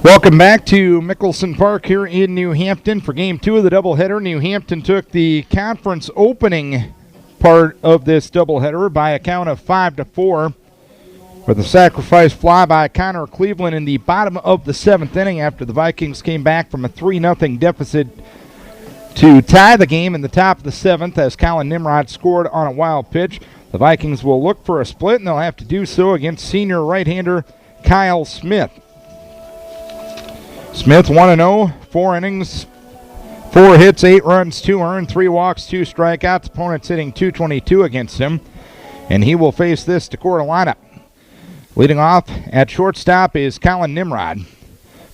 Welcome back to Mickelson Park here in New Hampton for Game 2 of the doubleheader. New Hampton took the conference opening part of this doubleheader by a count of 5-4 with a sacrifice fly by Connor Cleveland in the bottom of the 7th inning after the Vikings came back from a 3-0 deficit to tie the game in the top of the 7th as Colin Nimrod scored on a wild pitch. The Vikings will look for a split, and they'll have to do so against senior right-hander Kyle Smith. Smith 1-0, 4 innings, 4 hits, 8 runs, 2 earned, 3 walks, 2 strikeouts. Opponents hitting .222 against him, and he will face this Decorah lineup. Leading off at shortstop is Colin Nimrod.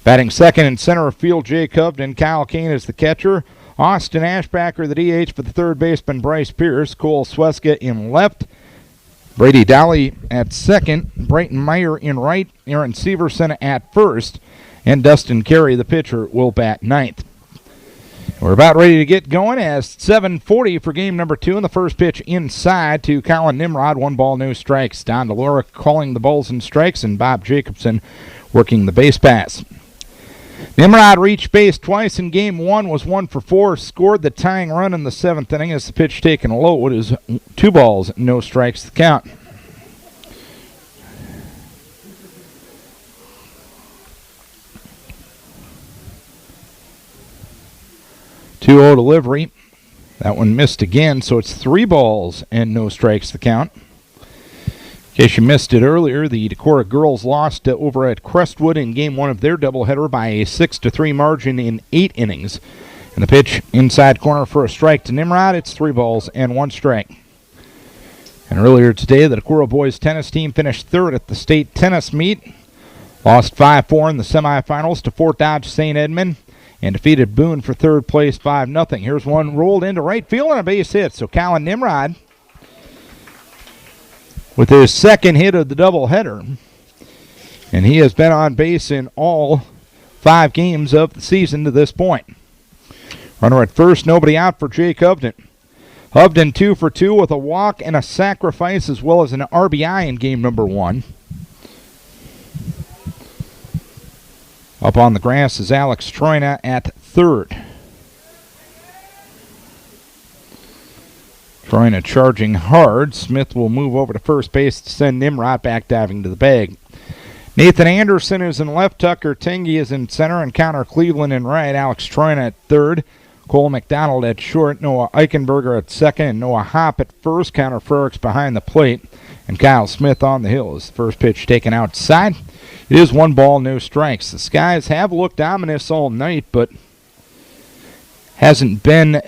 Batting second in center field, Jay Covden. Kyle Kane is the catcher. Austin Ashbacker, the DH for the third baseman, Bryce Pierce. Cole Sweska in left. Brady Dolly at second. Brayton Meyer in right. Aaron Severson at first. And Dustin Carey, the pitcher, will bat ninth. We're about ready to get going as 7:40 for game number 2, and the first pitch inside to Colin Nimrod. 1 ball, no strikes. Don DeLora calling the balls and strikes, and Bob Jacobson working the base pass. Nimrod reached base twice in game 1, was 1 for 4, scored the tying run in the 7th inning as the pitch taken low. It is 2 balls, no strikes to count. .2-0 delivery. That one missed again, so it's 3 balls and no strikes to count. In case you missed it earlier, the Decorah girls lost over at Crestwood in game 1 of their doubleheader by a 6-3 margin in 8 innings. And the pitch inside corner for a strike to Nimrod. It's 3 balls and 1 strike. And earlier today, the Decorah boys tennis team finished third at the state tennis meet. Lost 5-4 in the semifinals to Fort Dodge St. Edmund. And defeated Boone for third place 5-0. Here's one rolled into right field and a base hit. So Colin Nimrod with his second hit of the doubleheader. And he has been on base in all 5 games of the season to this point. Runner at first, nobody out for Jake Hovden. Hovden 2 for 2 with a walk and a sacrifice as well as an RBI in game number 1. Up on the grass is Alex Troina at third. Troina charging hard. Smith will move over to first base to send Nimrod back diving to the bag. Nathan Anderson is in left. Tucker Tengi is in center, and Connor Cleveland in right. Alex Troina at third. Cole McDonald at short. Noah Eichenberger at second, and Noah Hopp at first. Connor Frericks behind the plate, and Kyle Smith on the hill is the first pitch taken outside. It is 1 ball, no strikes. The skies have looked ominous all night, but hasn't been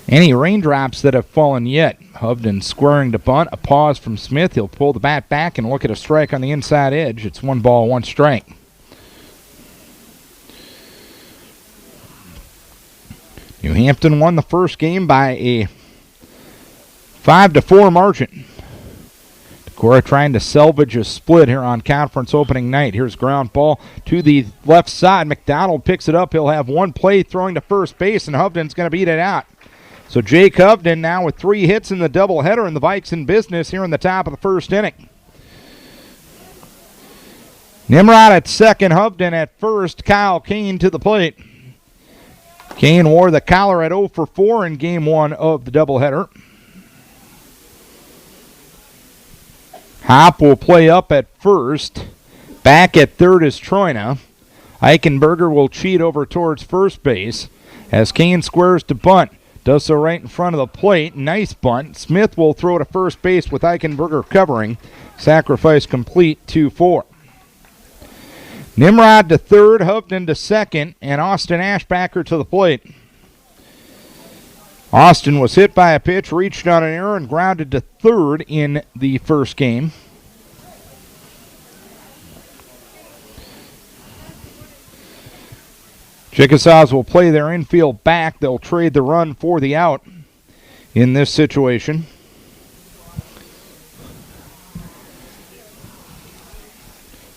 any raindrops that have fallen yet. Hovden squaring to bunt. A pause from Smith. He'll pull the bat back and look at a strike on the inside edge. It's 1 ball, 1 strike. New Hampton won the first game by a 5-4 margin. Decorah trying to salvage a split here on conference opening night. Here's ground ball to the left side. McDonald picks it up. He'll have 1 play throwing to first base, and Hovden's going to beat it out. So Jake Hovden now with 3 hits in the doubleheader, and the Vikes in business here in the top of the first inning. Nimrod at second, Hovden at first, Kyle Kane to the plate. Kane wore the collar at 0 for 4 in game 1 of the doubleheader. Hopp will play up at first. Back at third is Troina. Eichenberger will cheat over towards first base as Kane squares to bunt. Does so right in front of the plate. Nice bunt. Smith will throw to first base with Eichenberger covering. Sacrifice complete, 2-4. Nimrod to third, Hovden to second, and Austin Ashbacker to the plate. Austin was hit by a pitch, reached on an error, and grounded to third in the first game. Chickasaws will play their infield back. They'll trade the run for the out in this situation.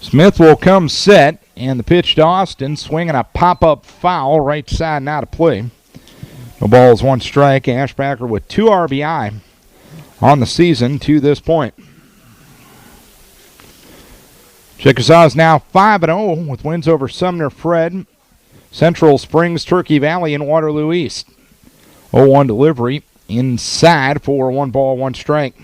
Smith will come set, and the pitch to Austin, swinging a pop-up foul, right side, not a play. No balls, 1 strike. Ashbacker with 2 RBI on the season to this point. Chickasaw is now 5-0 with wins over Sumner Fred, Central Springs, Turkey Valley, and Waterloo East. 0-1 delivery inside for 1 ball, 1 strike.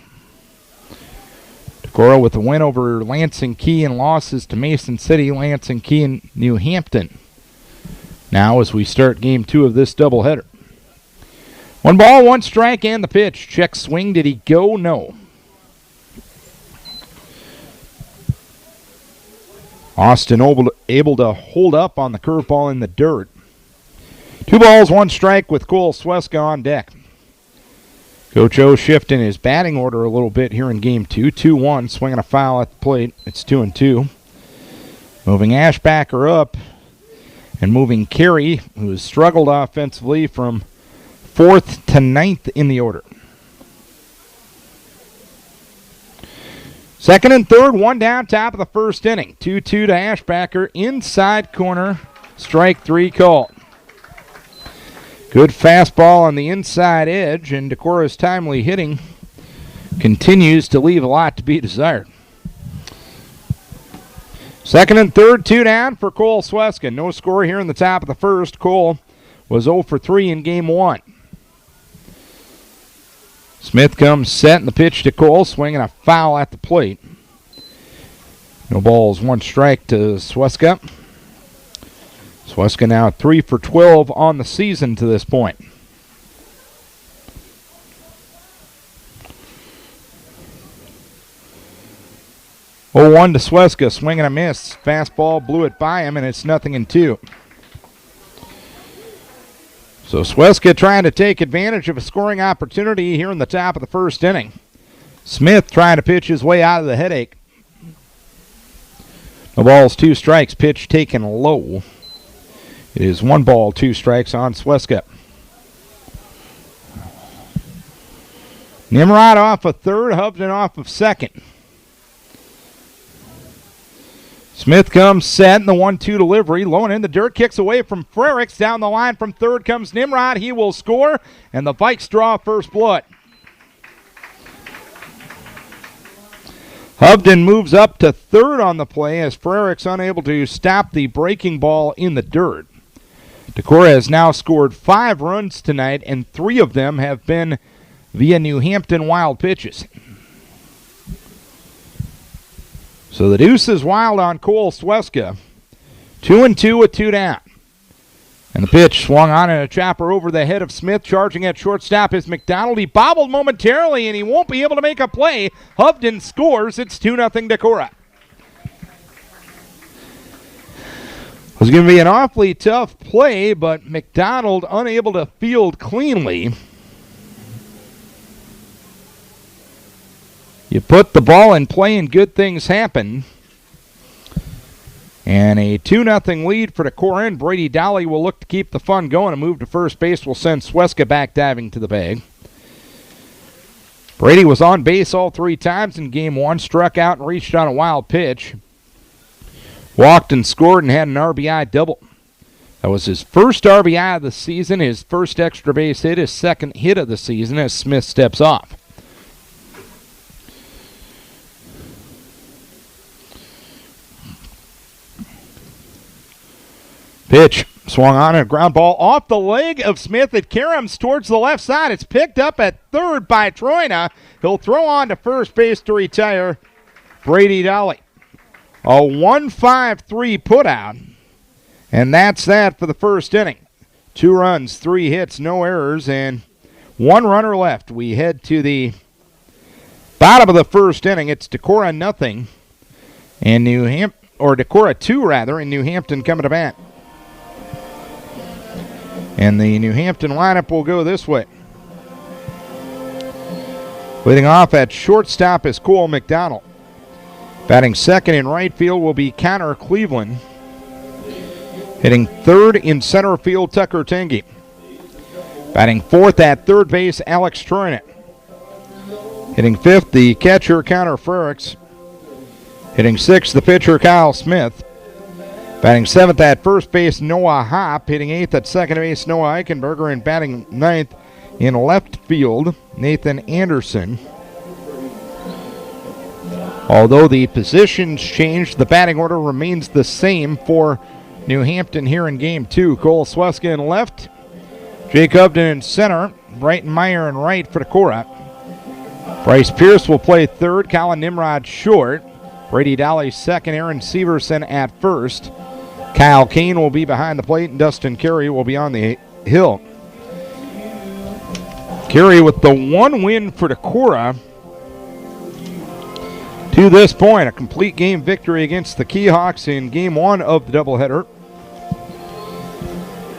Decorah with a win over Lansing Key and losses to Mason City, Lansing Key, and New Hampton. Now as we start game 2 of this doubleheader. 1 ball, 1 strike, and the pitch. Check swing. Did he go? No. Austin able to hold up on the curveball in the dirt. 2 balls, 1 strike with Cole Sweska on deck. Coach O shifting his batting order a little bit here in game 2. 2-1, swinging a foul at the plate. It's 2-2. Moving Ashbacker up and moving Carey, who has struggled offensively, from 4th to 9th in the order. 2nd and 3rd, 1 down, top of the 1st inning. 2-2 to Ashbacker, inside corner, strike 3 called. Good fastball on the inside edge, and Decorah's timely hitting continues to leave a lot to be desired. 2nd and 3rd, 2 down for Cole Sweska. No score here in the top of the 1st. Cole was 0 for 3 in game 1. Smith comes set, and the pitch to Cole, swinging a foul at the plate. No balls, 1 strike to Sweska. Sweska now 3 for 12 on the season to this point. Oh, 1 to Sweska, swing and a miss. Fastball blew it by him, and it's 0-2. So Sweska trying to take advantage of a scoring opportunity here in the top of the 1st inning. Smith trying to pitch his way out of the headache. No balls, 2 strikes, pitch taken low. It is 1 ball, 2 strikes on Sweska. Nimrod off of 3rd, Hampton off of 2nd. Smith comes set, and the 1-2 delivery. Low and in the dirt, kicks away from Frericks. Down the line from 3rd comes Nimrod. He will score, and the Vikes draw first blood. Hampton moves up to 3rd on the play as Frericks unable to stop the breaking ball in the dirt. Decorah has now scored 5 runs tonight, and 3 of them have been via New Hampton wild pitches. So the deuce is wild on Cole Sweska. 2-2 with 2 down. And the pitch swung on and a chopper over the head of Smith. Charging at shortstop is McDonald. He bobbled momentarily, and he won't be able to make a play. Hampton scores. It's 2-0 Decorah. It was going to be an awfully tough play, but McDonald unable to field cleanly. You put the ball in play and good things happen. And a 2-0 lead for Decorah, and Brady Dolly will look to keep the fun going. A move to first base will send Sweska back diving to the bag. Brady was on base all 3 times in game 1, struck out and reached on a wild pitch. Walked and scored and had an RBI double. That was his first RBI of the season, his first extra base hit, his 2nd hit of the season as Smith steps off. Pitch swung on a ground ball off the leg of Smith. It caroms towards the left side. It's picked up at 3rd by Troina. He'll throw on to first base to retire Brady Dolly. A 1-5-3 putout. And that's that for the 1st inning. 2 runs, 3 hits, no errors, and 1 runner left. We head to the bottom of the 1st inning. It's Decorah 0 and Decorah 2 rather, and New Hampton coming to bat. And the New Hampton lineup will go this way. Leading off at shortstop is Cole McDonald. Batting 2nd in right field will be Connor Cleveland. Hitting 3rd in center field, Tucker Tengi. Batting 4th at 3rd base, Alex Troinet. Hitting 5th, the catcher, Connor Frericks. Hitting 6th, the pitcher, Kyle Smith. Batting 7th at first base, Noah Hopp. Hitting 8th at second base, Noah Eichenberger. And batting 9th in left field, Nathan Anderson. Although the positions changed, the batting order remains the same for New Hampton here in Game 2. Cole Sweska in left, Jake Upton in center, Breitenmeyer in right for Decorah. Bryce Pierce will play third, Colin Nimrod short, Brady Dolly second, Aaron Severson at first. Kyle Kane will be behind the plate, and Dustin Carey will be on the hill. Carey with the one win for Decorah to this point, a complete game victory against the Keyhawks in Game 1 of the doubleheader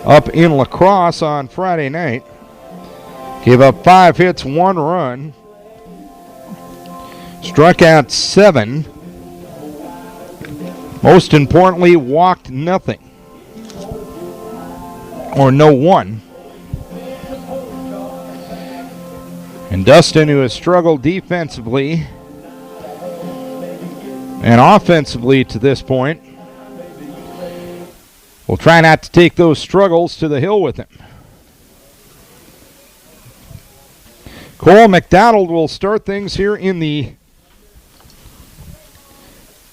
up in La Crosse on Friday night. Gave up 5 hits, 1 run. Struck out 7. Most importantly, walked nothing. Or no one. And Dustin, who has struggled defensively and offensively to this point, will try not to take those struggles to the hill with him. Cole McDonald will start things here in the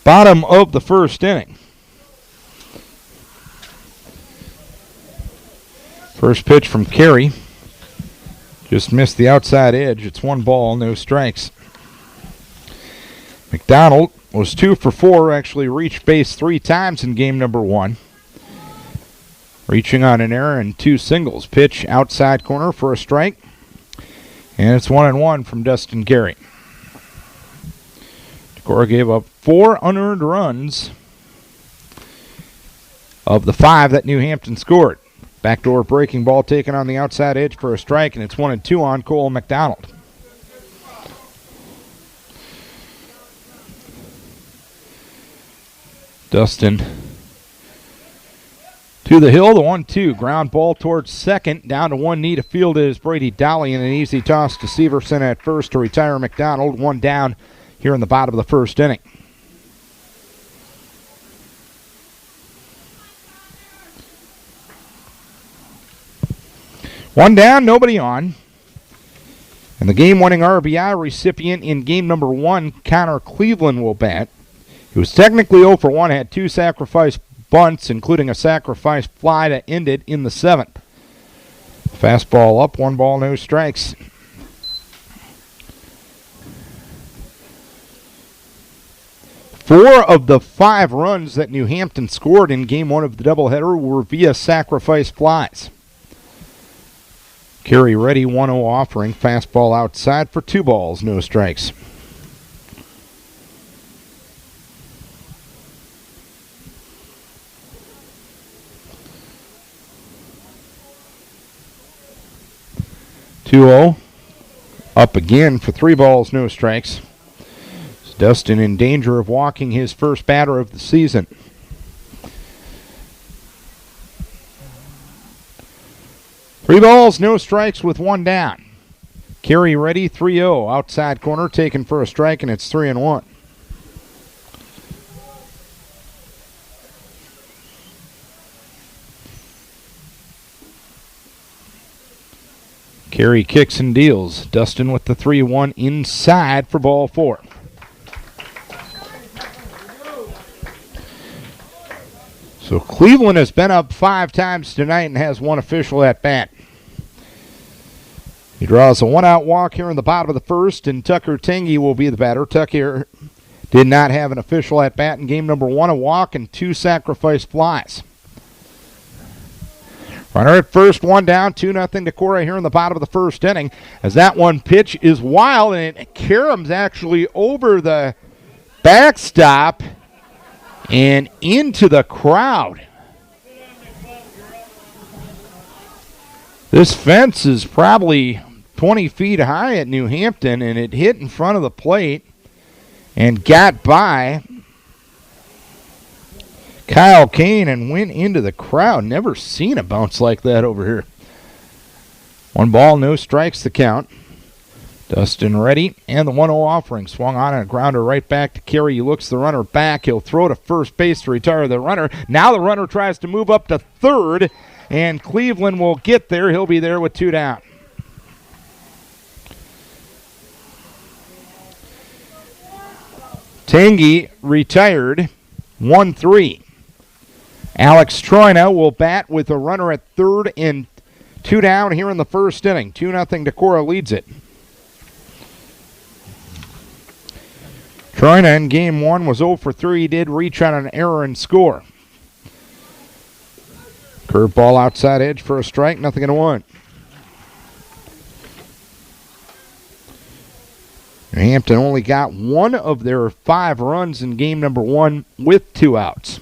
bottom of the first inning. First pitch from Carey. Just missed the outside edge. It's 1 ball, no strikes. McDonald was 2 for 4, actually reached base 3 times in game number 1. Reaching on an error and 2 singles. Pitch outside corner for a strike. And it's 1-1 from Dustin Carey. Decorah gave up 4 unearned runs of the 5 that New Hampton scored. Backdoor breaking ball taken on the outside edge for a strike, and it's 1-2 on Cole McDonald. Dustin to the hill, the 1-2. Ground ball towards second. Down to one knee to field is Brady Dolly, and an easy toss to Severson at first to retire McDonald. 1 down here in the bottom of the first inning. One down, nobody on. And the game-winning RBI recipient in game number 1, Connor Cleveland, will bat. He was technically 0 for 1, had 2 sacrifice bunts, including a sacrifice fly that ended in the 7th. Fastball up, 1 ball, no strikes. Four of the 5 runs that New Hampton scored in game 1 of the doubleheader were via sacrifice flies. Carey ready, 1-0 offering. Fastball outside for 2 balls, no strikes. Up again for 3 balls, no strikes. Dustin in danger of walking his first batter of the season. Three balls, no strikes with 1 down. Carey ready, 3-0. Outside corner taken for a strike, and it's 3-1. Carey kicks and deals. Dustin with the 3-1 inside for ball 4. So Cleveland has been up 5 times tonight and has 1 official at bat. He draws a 1-out walk here in the bottom of the first, and Tucker Tengi will be the batter. Tucker did not have an official at bat in game number 1, a walk and 2 sacrifice flies. Runner at first, 1 down, 2-0 Decorah here in the bottom of the first inning. As that one pitch is wild, and it caroms actually over the backstop and into the crowd. This fence is probably 20 feet high at New Hampton, and it hit in front of the plate and got by Kyle Kane and went into the crowd. Never seen a bounce like that over here. 1 ball, no strikes the count. Dustin ready, and the 1-0 offering. Swung on and a grounder right back to Carey. He looks the runner back. He'll throw to first base to retire the runner. Now the runner tries to move up to third, and Cleveland will get there. He'll be there with 2 down. Tangy retired, 1-3. Alex Troina will bat with a runner at third and 2 down here in the first inning. 2-0 Decorah leads it. Troina in game 1 was 0 for 3. He did reach on an error and score. Curveball outside edge for a strike, 0-1. New Hampton only got 1 of their 5 runs in game number 1 with 2 outs.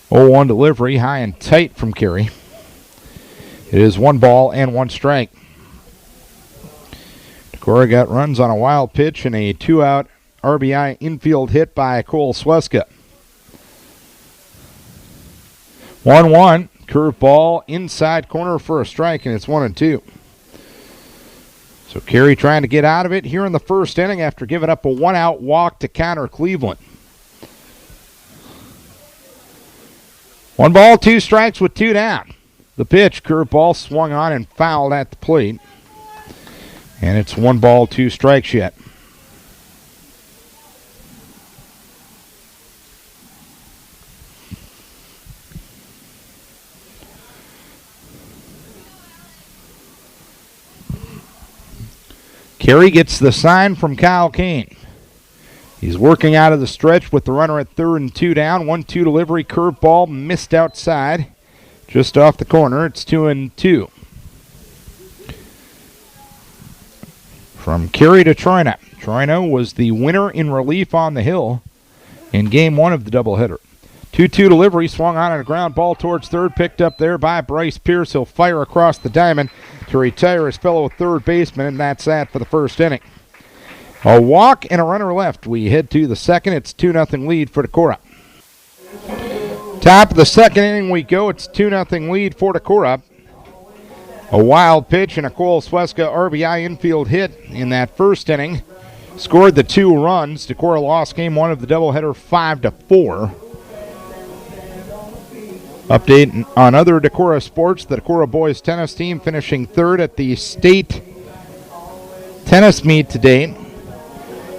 0-1 delivery, high and tight from Carey. It is 1 ball and 1 strike. Decorah got runs on a wild pitch and a 2-out RBI infield hit by Cole Sweska. 1-1, curveball inside corner for a strike, and it's 1-2. So Carey trying to get out of it here in the first inning after giving up a 1-out walk to counter Cleveland. 1 ball, 2 strikes with 2 down. The pitch, curveball swung on and fouled at the plate. And it's 1 ball, 2 strikes yet. Carey gets the sign from Kyle Kane. He's working out of the stretch with the runner at third and 2 down. 1-2 delivery, curveball missed outside. Just off the corner, it's 2-2. From Carey to Troina. Troina was the winner in relief on the hill in game 1 of the doubleheader. 2-2 delivery, swung on a ground ball towards third, picked up there by Bryce Pierce. He'll fire across the diamond to retire his fellow third baseman, and that's that for the first inning. A walk and a runner left. We head to the second. It's 2-0 lead for Decorah. Top of the second inning we go. It's 2-0 lead for Decorah. A wild pitch and a Cole Sweska RBI infield hit in that first inning. Scored the 2 runs. Decorah lost game 1 of the doubleheader 5-4. Update on other Decorah sports. The Decorah boys tennis team finishing 3rd at the state tennis meet today.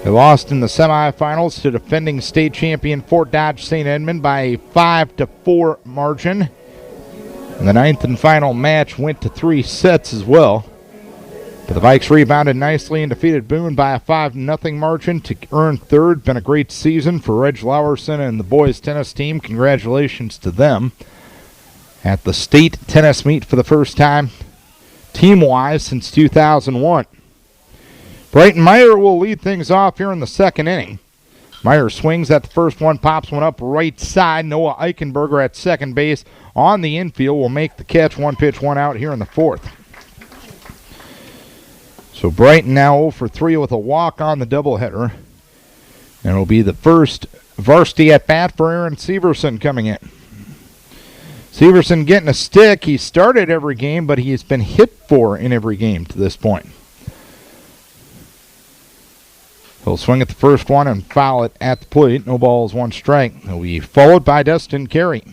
They lost in the semifinals to defending state champion Fort Dodge St. Edmund by a 5-4 margin. And the 9th and final match went to 3 sets as well. But the Vikes rebounded nicely and defeated Boone by a 5-0 margin to earn 3rd. Been a great season for Reg Lowerson and the boys tennis team. Congratulations to them at the state tennis meet for the first time team-wise since 2001. Brighton Meyer will lead things off here in the second inning. Meyer swings at the first one, pops one up right side. Noah Eichenberger at second base on the infield will make the catch. 1 pitch, 1 out here in the 4th. So Brighton now 0 for 3 with a walk on the doubleheader. And it'll be the first varsity at bat for Aaron Severson coming in. Severson getting a stick. He started every game, but he's been hit for in every game to this point. He'll swing at the first one and foul it at the plate. No balls, 1 strike. He'll be followed by Dustin Carey.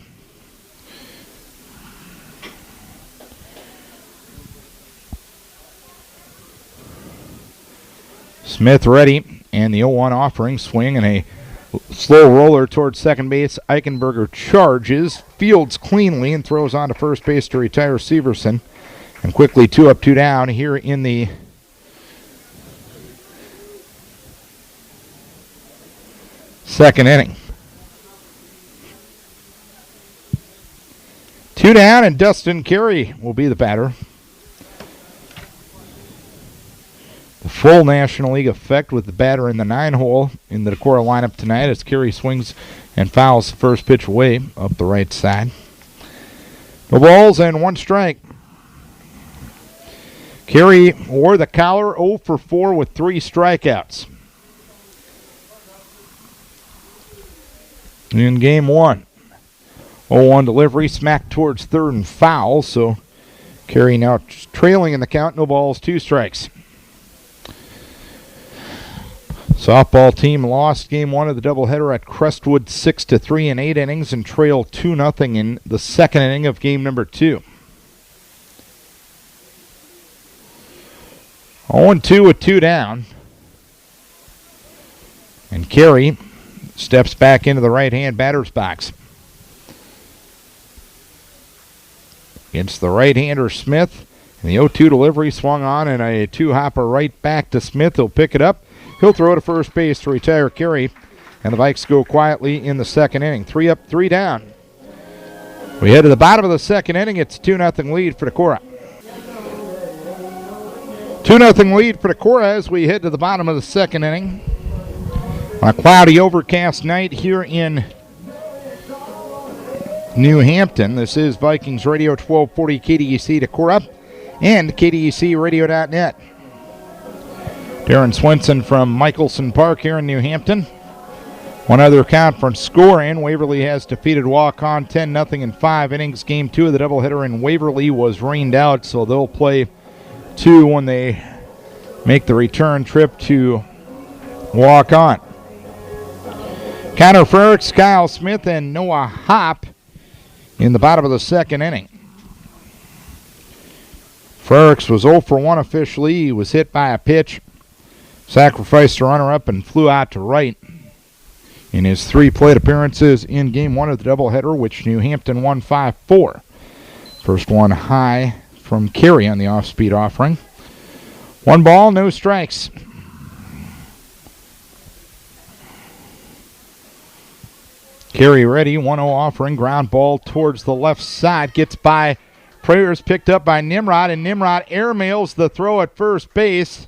Smith ready, and the 0-1 offering. Swing and a slow roller towards second base. Eichenberger charges, fields cleanly, and throws on to first base to retire Severson. And quickly 2 up, 2 down here in the second inning. 2 down, and Dustin Carey will be the batter. The full National League effect with the batter in the 9-hole in the Decorah lineup tonight as Carey swings and fouls the first pitch away up the right side. No balls and 1 strike. Carey wore the collar, 0 for 4 with 3 strikeouts in game 1. 0-1 delivery, smacked towards third and foul, so Carey now trailing in the count. No balls, 2 strikes. Softball team lost game 1 of the doubleheader at Crestwood 6-3 in 8 innings and trailed 2-0 in the second inning of game number 2. 0-2 with 2 down. And Carey steps back into the right-hand batter's box. Against the right-hander Smith. And the 0-2 delivery swung on, and a two-hopper right back to Smith. He'll pick it up. He'll throw to first base to retire Carey. And the Vikes go quietly in the second inning. 3 up, 3 down. We head to the bottom of the second inning. It's 2-0 lead for Decorah. 2-0 lead for Decorah as we head to the bottom of the second inning. On a cloudy, overcast night here in New Hampton. This is Vikings Radio 1240 KDEC Decorah and KDECradio.net. Darren Swenson from Michelson Park here in New Hampton. One other conference score, and Waverly has defeated Waukon 10-0 in 5 innings. Game 2 of the doubleheader in Waverly was rained out, so they'll play 2 when they make the return trip to Waukon. Connor Frericks, Kyle Smith, and Noah Hopp in the bottom of the second inning. Frericks was 0 for 1 officially. He was hit by a pitch, sacrificed a runner-up, and flew out to right in his 3 plate appearances in Game 1 of the doubleheader, which New Hampton won 5-4. First one high from Carey on the off-speed offering. 1 ball, no strikes. Carey ready, 1-0 offering, ground ball towards the left side, gets by Prayers, picked up by Nimrod, and Nimrod airmails the throw at first base.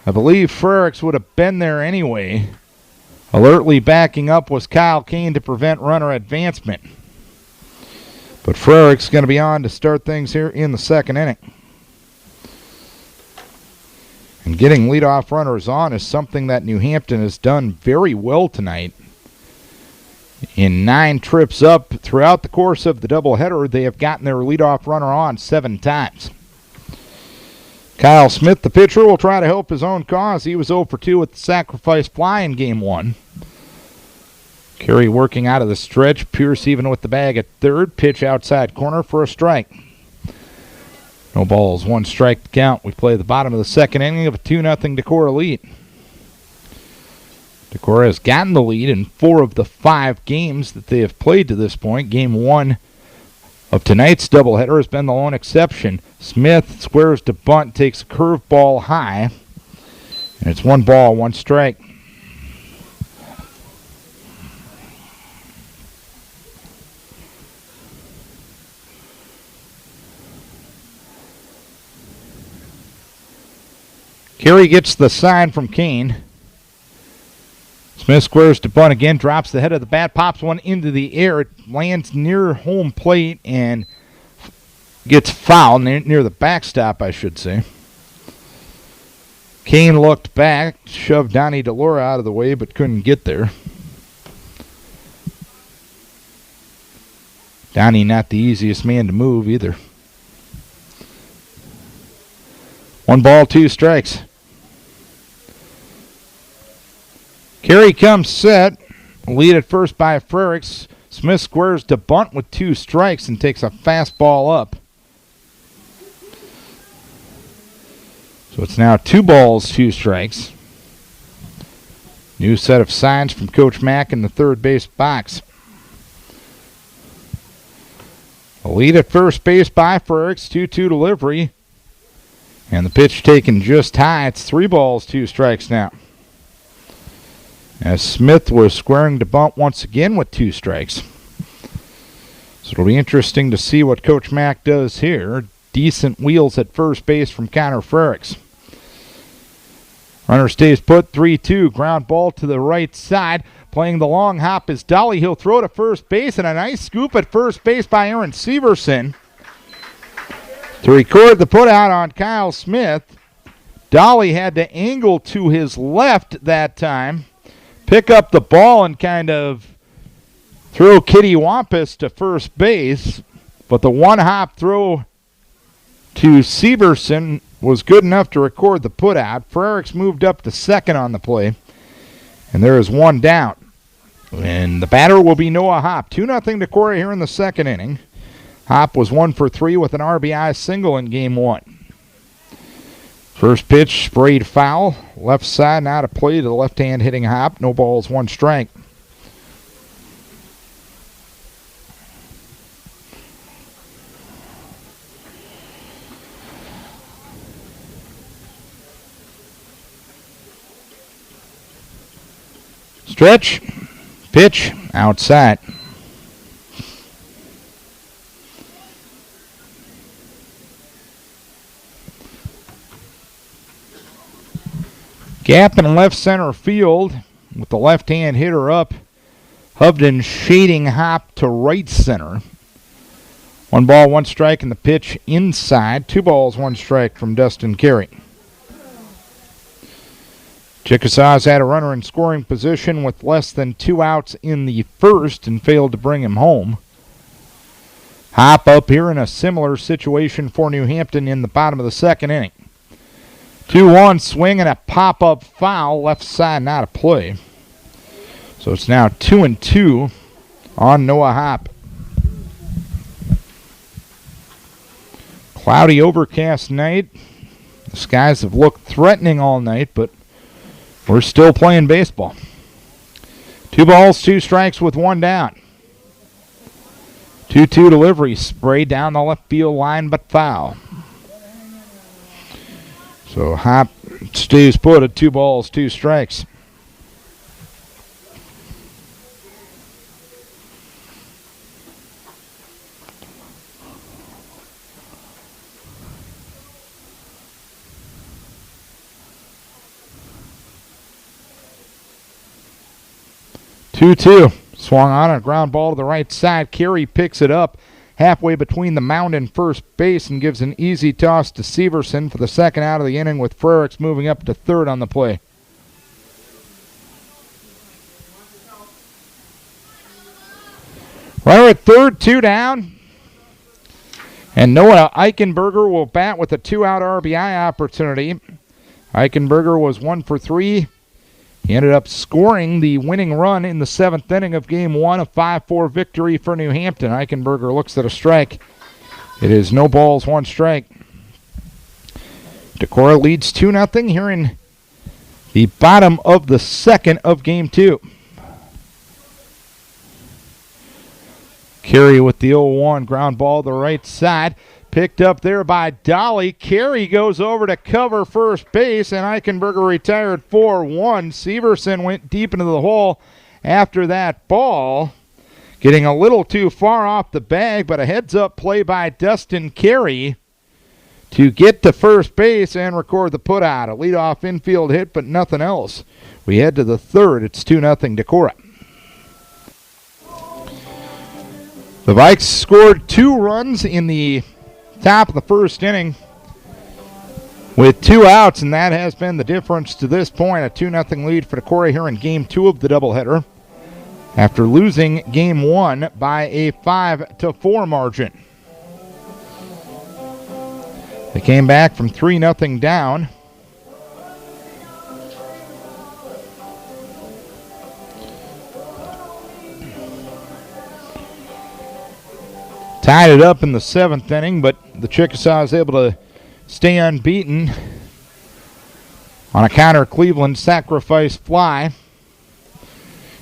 I believe Frericks would have been there anyway. Alertly backing up was Kyle Kane to prevent runner advancement. But Frericks going to be on to start things here in the second inning. And getting leadoff runners on is something that New Hampton has done very well tonight. In 9 trips up throughout the course of the doubleheader, they have gotten their leadoff runner on 7 times. Kyle Smith, the pitcher, will try to help his own cause. He was 0 for 2 with the sacrifice fly in Game 1. Carey working out of the stretch. Pierce even with the bag at third. Pitch outside corner for a strike. No balls, 1 strike to count. We play the bottom of the second inning of a 2-0 Decorah lead. Decorah has gotten the lead in 4 of the 5 games that they have played to this point. Game 1 of tonight's doubleheader has been the lone exception. Smith squares to bunt, takes a curveball high, and it's 1 ball, 1 strike. Carey gets the sign from Kane. Smith squares to bunt again, drops the head of the bat, pops one into the air. It lands near home plate and gets fouled, near the backstop, I should say. Kane looked back, shoved Donnie Delora out of the way, but couldn't get there. Donnie not the easiest man to move either. 1 ball, 2 strikes. Carey comes set. Lead at first by Frericks. Smith squares to bunt with 2 strikes and takes a fastball up. So it's now 2 balls, 2 strikes. New set of signs from Coach Mack in the third base box. A lead at first base by Frericks. 2-2 delivery. And the pitch taken just high. It's 3 balls, 2 strikes now. As Smith was squaring to bunt once again with 2 strikes. So it'll be interesting to see what Coach Mack does here. Decent wheels at first base from Connor Frericks. Runner stays put, 3-2. Ground ball to the right side. Playing the long hop is Dolly. He'll throw to first base, and a nice scoop at first base by Aaron Severson to record the putout on Kyle Smith. Dolly had to angle to his left that time, pick up the ball and kind of throw Kitty Wampus to first base, but the 1-hop throw to Severson was good enough to record the putout. Frericks moved up to second on the play, and there is 1 down. And the batter will be Noah Hopp. 2-0 Decorah here in the second inning. Hopp was 1 for 3 with an RBI single in Game 1. First pitch sprayed foul. Left side, now to play to the left-hand hitting Hop. No balls, one strike. Stretch, pitch, outside. Gap in left center field with the left-hand hitter up. Hovden shading Hop to right center. 1 ball, 1 strike, and the pitch inside. 2 balls, 1 strike from Dustin Carey. Chickasaws had a runner in scoring position with less than 2 outs in the first and failed to bring him home. Hop up here in a similar situation for New Hampton in the bottom of the second inning. 2-1 swing and a pop-up foul left side, not a play. So it's now 2-2 on Noah Hop. Cloudy, overcast night. The skies have looked threatening all night, but we're still playing baseball. 2 balls, 2 strikes with 1 down. 2-2 delivery, sprayed down the left field line, but foul. So Hop stays put at 2 balls, 2 strikes. Two. Swung on a ground ball to the right side. Carey picks it up halfway between the mound and first base and gives an easy toss to Severson for the second out of the inning, with Frericks moving up to third on the play. Runner at third, 2 down. And Noah Eichenberger will bat with a 2-out RBI opportunity. Eichenberger was 1 for 3. He ended up scoring the winning run in the 7th inning of Game 1, a 5-4 victory for New Hampton. Eichenberger looks at a strike. It is no balls, 1 strike. Decorah leads 2-0 here in the bottom of the second of Game 2. Carey with the 0-1 ground ball to the right side. Picked up there by Dolly. Carey goes over to cover first base, and Eichenberger retired 4-1. Severson went deep into the hole after that ball, getting a little too far off the bag, but a heads-up play by Dustin Carey to get to first base and record the putout. A leadoff infield hit, but nothing else. We head to the third. It's 2-0 Decorah. The Vikes scored 2 runs in the top of the first inning with 2 outs, and that has been the difference to this point. A 2-0 lead for Decorah here in Game 2 of the doubleheader after losing Game 1 by a 5-4 margin. They came back from 3-0 down. Tied it up in the 7th inning, but the Chickasaws able to stay unbeaten on a counter Cleveland sacrifice fly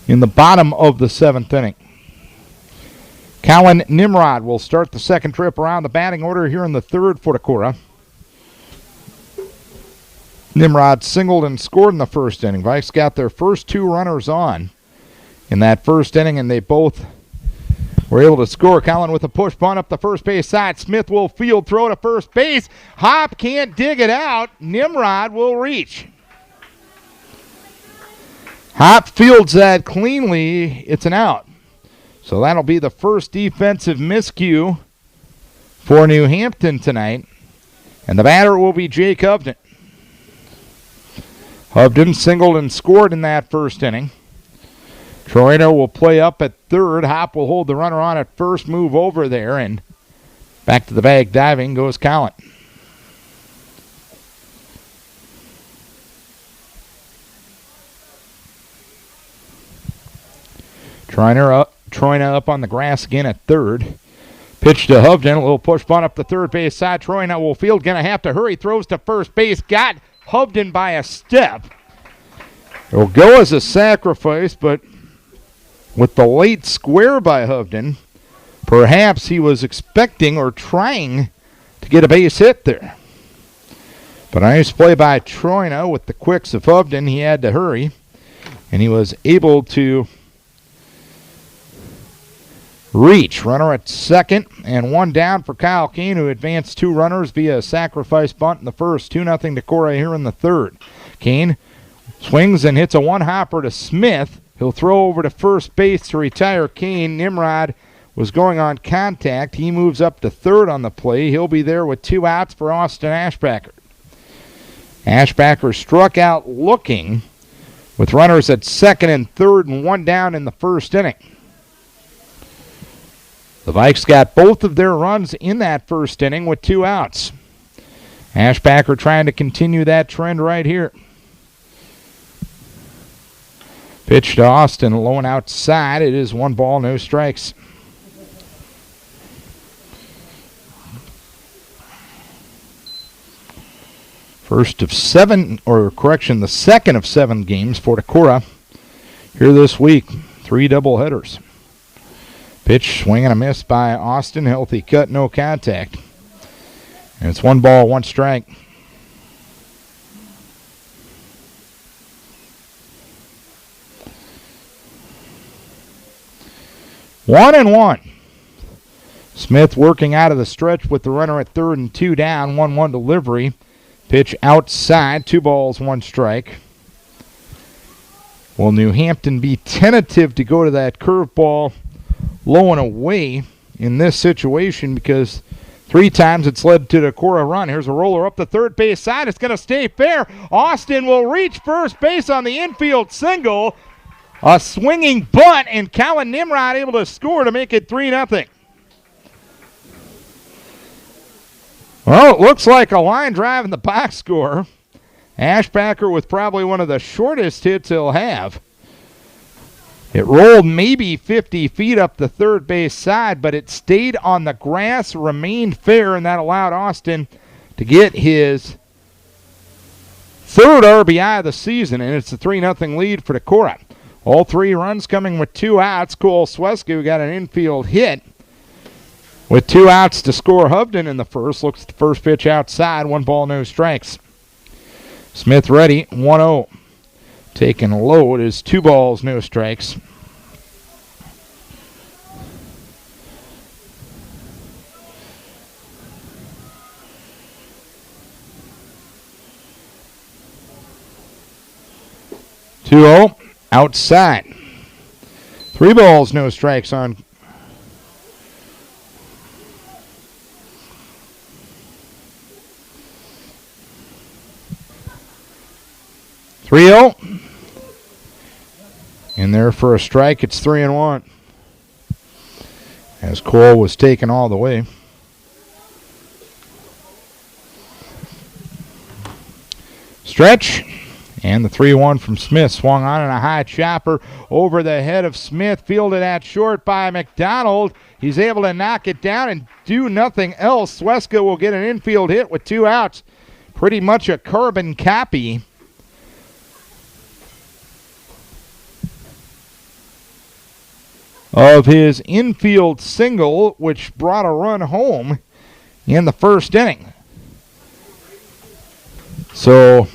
in the bottom of the 7th inning. Colin Nimrod will start the second trip around the batting order here in the third for Decorah. Nimrod singled and scored in the first inning. Vikes got their first 2 runners on in that first inning, and they both were able to score. Colin with a push bunt up the first base side. Smith will field throw to first base. Hop can't dig it out. Nimrod will reach. Hop fields that cleanly. It's an out. So that'll be the first defensive miscue for New Hampton tonight. And the batter will be Jake Hovden. Hovden singled and scored in that first inning. Troino will play up at third. Hop will hold the runner on at first, move over there, and back to the bag diving goes Colin. Troino up on the grass again at third. Pitch to Hovden, a little push bunt up the third base side. Troy now will field, going to have to hurry. Throws to first base, got Hovden by a step. It will go as a sacrifice, but with the late square by Hovden, perhaps he was expecting or trying to get a base hit there. But a nice play by Troina with the quicks of Hovden. He had to hurry, and he was able to reach. Runner at second, and one down for Kyle Kane, who advanced two runners via a sacrifice bunt in the first. 2-0 Decorah here in the third. Kane swings and hits a one-hopper to Smith. He'll throw over to first base to retire Kane. Nimrod was going on contact. He moves up to third on the play. He'll be there with 2 outs for Austin Ashbacker. Ashbacker struck out looking with runners at second and third and one down in the first inning. The Vikes got both of their runs in that first inning with 2 outs. Ashbacker trying to continue that trend right here. Pitch to Austin, low and outside. It is 1 ball, no strikes. The second of 7 games for Decorah here this week. 3 doubleheaders. Pitch, swing and a miss by Austin. Healthy cut, no contact. And it's 1 ball, 1 strike. One and one. Smith working out of the stretch with the runner at third and 2 down. 1-1 delivery. Pitch outside. 2 balls, 1 strike. Will New Hampton be tentative to go to that curveball low and away in this situation, because 3 times it's led to the Decorah run. Here's a roller up the third base side. It's going to stay fair. Austin will reach first base on the infield single. A swinging bunt, and Colin Nimrod able to score to make it 3-0. Well, it looks like a line drive in the box score. Ashbacker with probably one of the shortest hits he'll have. It rolled maybe 50 feet up the third base side, but it stayed on the grass, remained fair, and that allowed Austin to get his 3rd RBI of the season, and it's a 3-0 lead for Decorah. All 3 runs coming with 2 outs. Cole Swesky got an infield hit with 2 outs to score. Hovden in the first. Looks at the first pitch outside. 1 ball, no strikes. Smith ready. 1-0. Taking a load is 2 balls, no strikes. Two-0. Outside. 3 balls, no strikes on. In there for a strike. It's 3-1. As Cole was taken all the way. Stretch. And the 3-1 from Smith. Swung on in a high chopper over the head of Smith. Fielded at short by McDonald. He's able to knock it down and do nothing else. Sweska will get an infield hit with 2 outs. Pretty much a carbon copy of his infield single, which brought a run home in the first inning. So,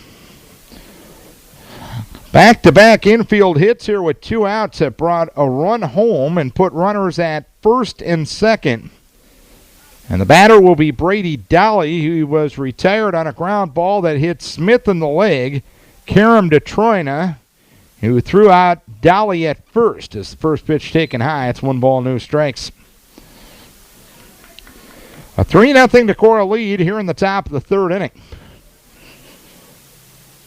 back-to-back infield hits here with 2 outs that brought a run home and put runners at first and second. And the batter will be Brady Dolly, who was retired on a ground ball that hit Smith in the leg. Karam to Troina, who threw out Dolly at first as the first pitch taken high. It's 1 ball, no strikes. A 3-0 Decorah lead here in the top of the 3rd inning.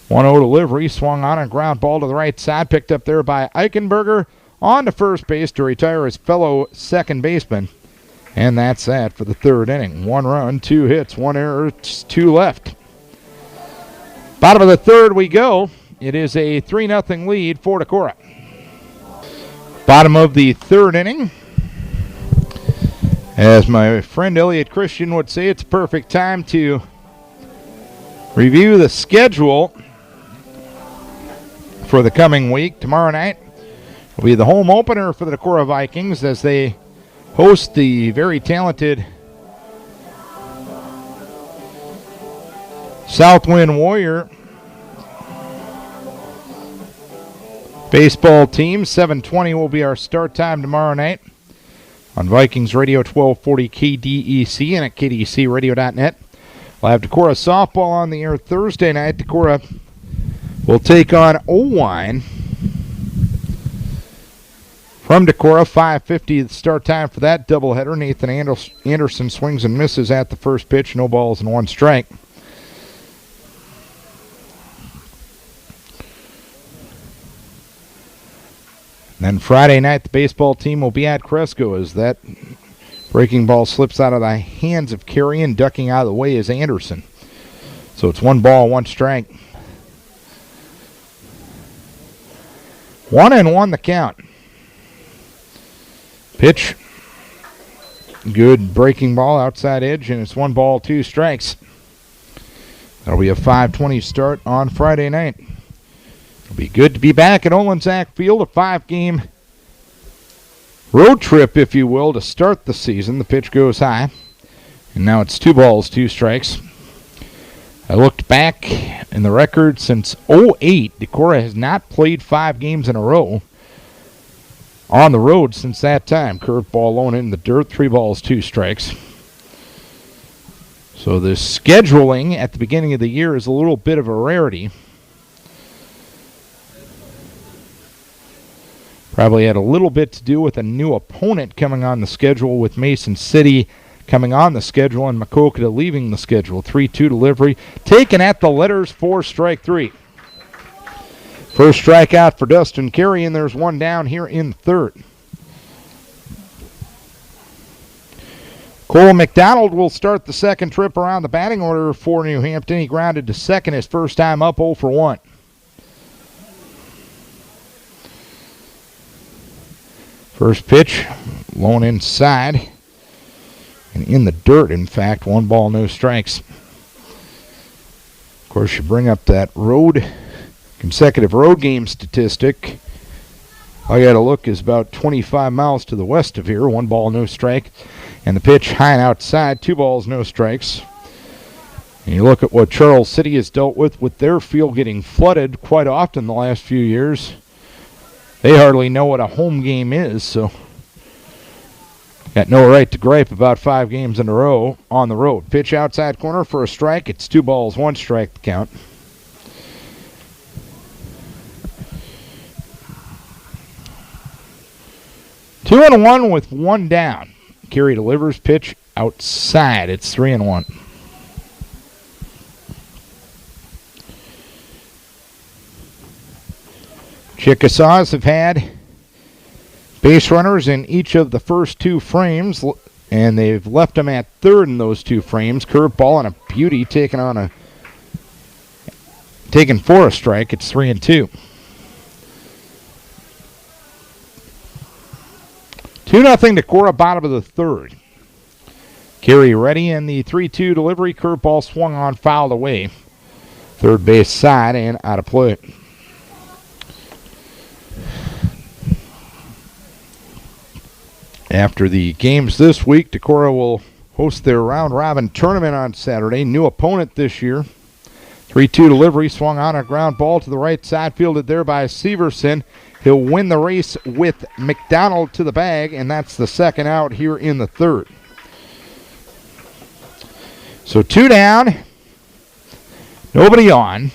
1-0 delivery, swung on a ground ball to the right side, picked up there by Eichenberger on to first base to retire his fellow second baseman. And that's that for the 3rd inning. 1 run, 2 hits, 1 error, 2 left. Bottom of the 3rd we go. It is a 3-0 lead for Decorah. Bottom of the 3rd inning. As my friend Elliot Christian would say, it's a perfect time to review the schedule for the coming week. Tomorrow night will be the home opener for the Decorah Vikings as they host the very talented Southwind Warrior baseball team. 7:20 will be our start time tomorrow night on Vikings Radio 1240 KDEC and at KDECradio.net. We'll have Decorah softball on the air Thursday night. Decorah will take on Owine from Decorah. 5:50 the start time for that doubleheader. Nathan Anderson swings and misses at the first pitch. No balls and one strike. Then Friday night, the baseball team will be at Cresco as that breaking ball slips out of the hands of Carey, and ducking out of the way is Anderson. So it's 1-1 strike. 1-1 the count. Pitch. Good breaking ball outside edge, and it's 1-2 strikes. That'll be a 5:20 start on Friday night. It'll be good to be back at Olensack Field, a 5-game road trip, if you will, to start the season. The pitch goes high, and now it's 2-2 strikes. I looked back in the record since 2008. Decorah has not played 5 games in a row on the road since that time. Curveball low in the dirt, 3-2 strikes. So the scheduling at the beginning of the year is a little bit of a rarity. Probably had a little bit to do with a new opponent coming on the schedule, with Mason City coming on the schedule and Makokata leaving the schedule. 3-2 delivery taken at the letters for strike 3. First strikeout for Dustin Carey, and there's one down here in third. Cole McDonald will start the second trip around the batting order for New Hampton. He grounded to second his first time up, 0 for 1. First pitch, low inside, and in the dirt, in fact. 1 no strikes. Of course, you bring up that consecutive road game statistic. All you got to look is about 25 miles to the west of here. 1 no strike, and the pitch high and outside. 2 no strikes. And you look at what Charles City has dealt with their field getting flooded quite often the last few years. They hardly know what a home game is, so got no right to gripe about 5 games in a row on the road. Pitch outside corner for a strike. It's 2-1 strike the count. Two and 1 with 1 down. Carey delivers, pitch outside. It's 3-1. Chickasaws have had base runners in each of the first 2 frames, and they've left them at third in those 2 frames. Curveball and a beauty taken for a strike. It's 3-2. 2-0 Decorah, bottom of the third. Carey ready, and the 3-2 delivery. Curveball swung on, fouled away. Third base side and out of play. After the games this week, Decorah will host their round-robin tournament on Saturday. New opponent this year. 3-2 delivery, swung on a ground ball to the right side, fielded there by Severson. He'll win the race with McDonald to the bag, and that's the second out here in the third. So 2 down, nobody on.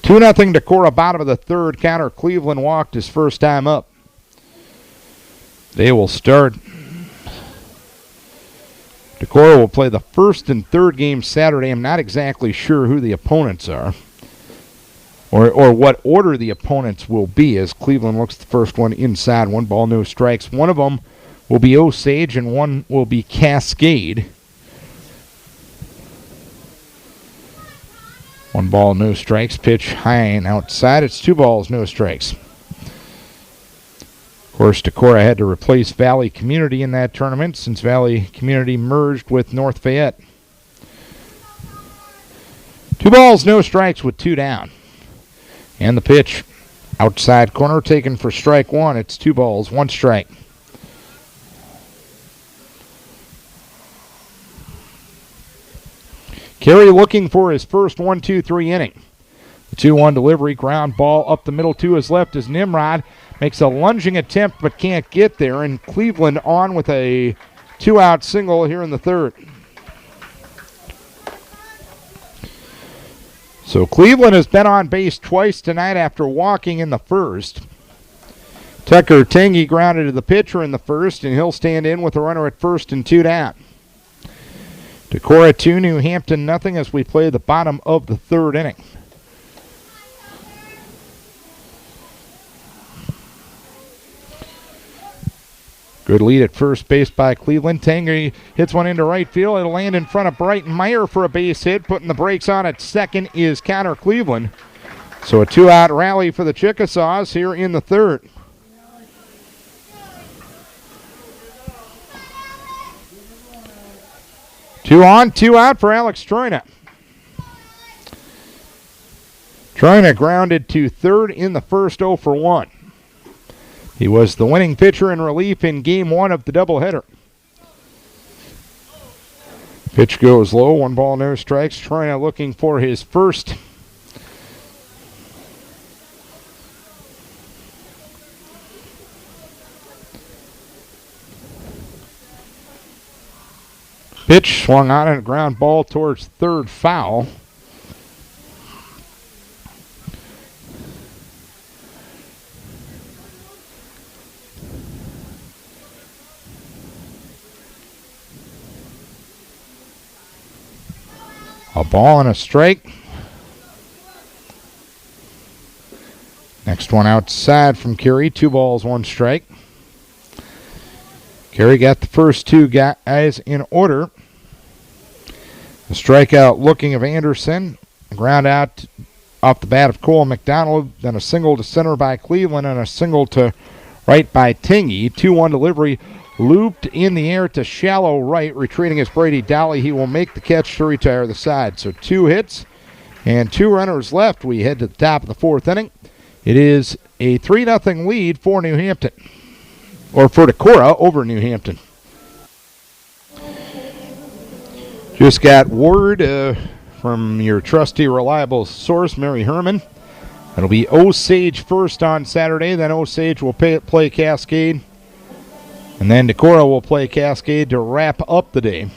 2-0 Decorah, bottom of the third. Counter Cleveland walked his first time up. They will start. Decorah will play the first and third game Saturday. I'm not exactly sure who the opponents are or what order the opponents will be, as Cleveland looks the first one inside. 1 no strikes. One of them will be Osage and one will be Cascade. 1 no strikes. Pitch high and outside. It's 2 no strikes. course, Decorah had to replace Valley Community in that tournament since Valley Community merged with North Fayette. 2 balls, no strikes with 2 down. And the pitch, outside corner, taken for strike 1. It's 2 balls, 1 strike. Carey looking for his first 1-2-3 inning. The 2-1 delivery, ground ball up the middle to his left as Nimrod makes a lunging attempt but can't get there, and Cleveland on with a 2-out single here in the third. So Cleveland has been on base twice tonight after walking in the first. Tucker Tangy grounded to the pitcher in the first, and he'll stand in with a runner at first and 2 down. Decorah 2, New Hampton nothing as we play the bottom of the third inning. Good lead at first base by Cleveland. Tangy hits one into right field. It'll land in front of Brighton Meyer for a base hit. Putting the brakes on at second is Connor Cleveland. So a 2-out rally for the Chickasaws here in the third. Two on, 2 out for Alex Troina. Troina grounded to third in the first, 0 for 1. He was the winning pitcher in relief in Game 1 of the doubleheader. Pitch goes low, 1 ball, no strikes. Troina looking for his first. Pitch swung on and a ground ball towards third, foul. A ball and a strike. Next one outside from Carey. 2 balls, 1 strike. Carey got the first 2 guys in order. The strikeout looking of Anderson. A ground out off the bat of Cole McDonald. Then a single to center by Cleveland and a single to right by Tingy. 2-1 delivery. Looped in the air to shallow right. Retreating is Brady Dolly. He will make the catch to retire the side. So 2 hits and 2 runners left. We head to the top of the 4th inning. It is a 3-0 lead for New Hampton. Or for Decorah over New Hampton. Just got word from your trusty, reliable source, Mary Herman. It'll be Osage first on Saturday. Then Osage will play Cascade. And then Decorah will play Cascade to wrap up the day.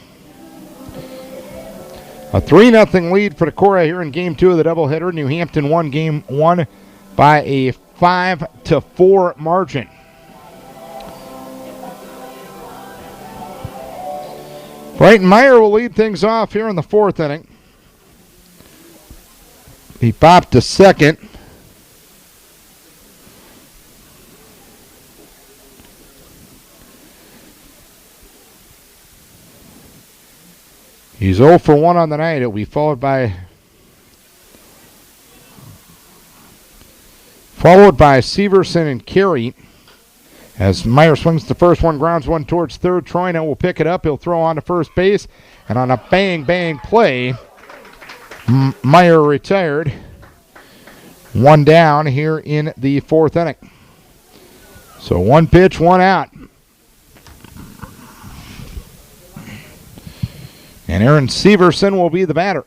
A 3-0 lead for Decorah here in Game 2 of the doubleheader. New Hampton won Game 1 by a 5-4 margin. Brighton Meyer will lead things off here in the 4th inning. He popped to second. He's 0 for 1 on the night. It'll be followed by Severson and Carey. As Meyer swings the first one, grounds one towards third. Troina will pick it up. He'll throw on to first base. And on a bang play, Meyer retired. 1 down here in the 4th inning. So 1 pitch, 1 out. And Aaron Severson will be the batter.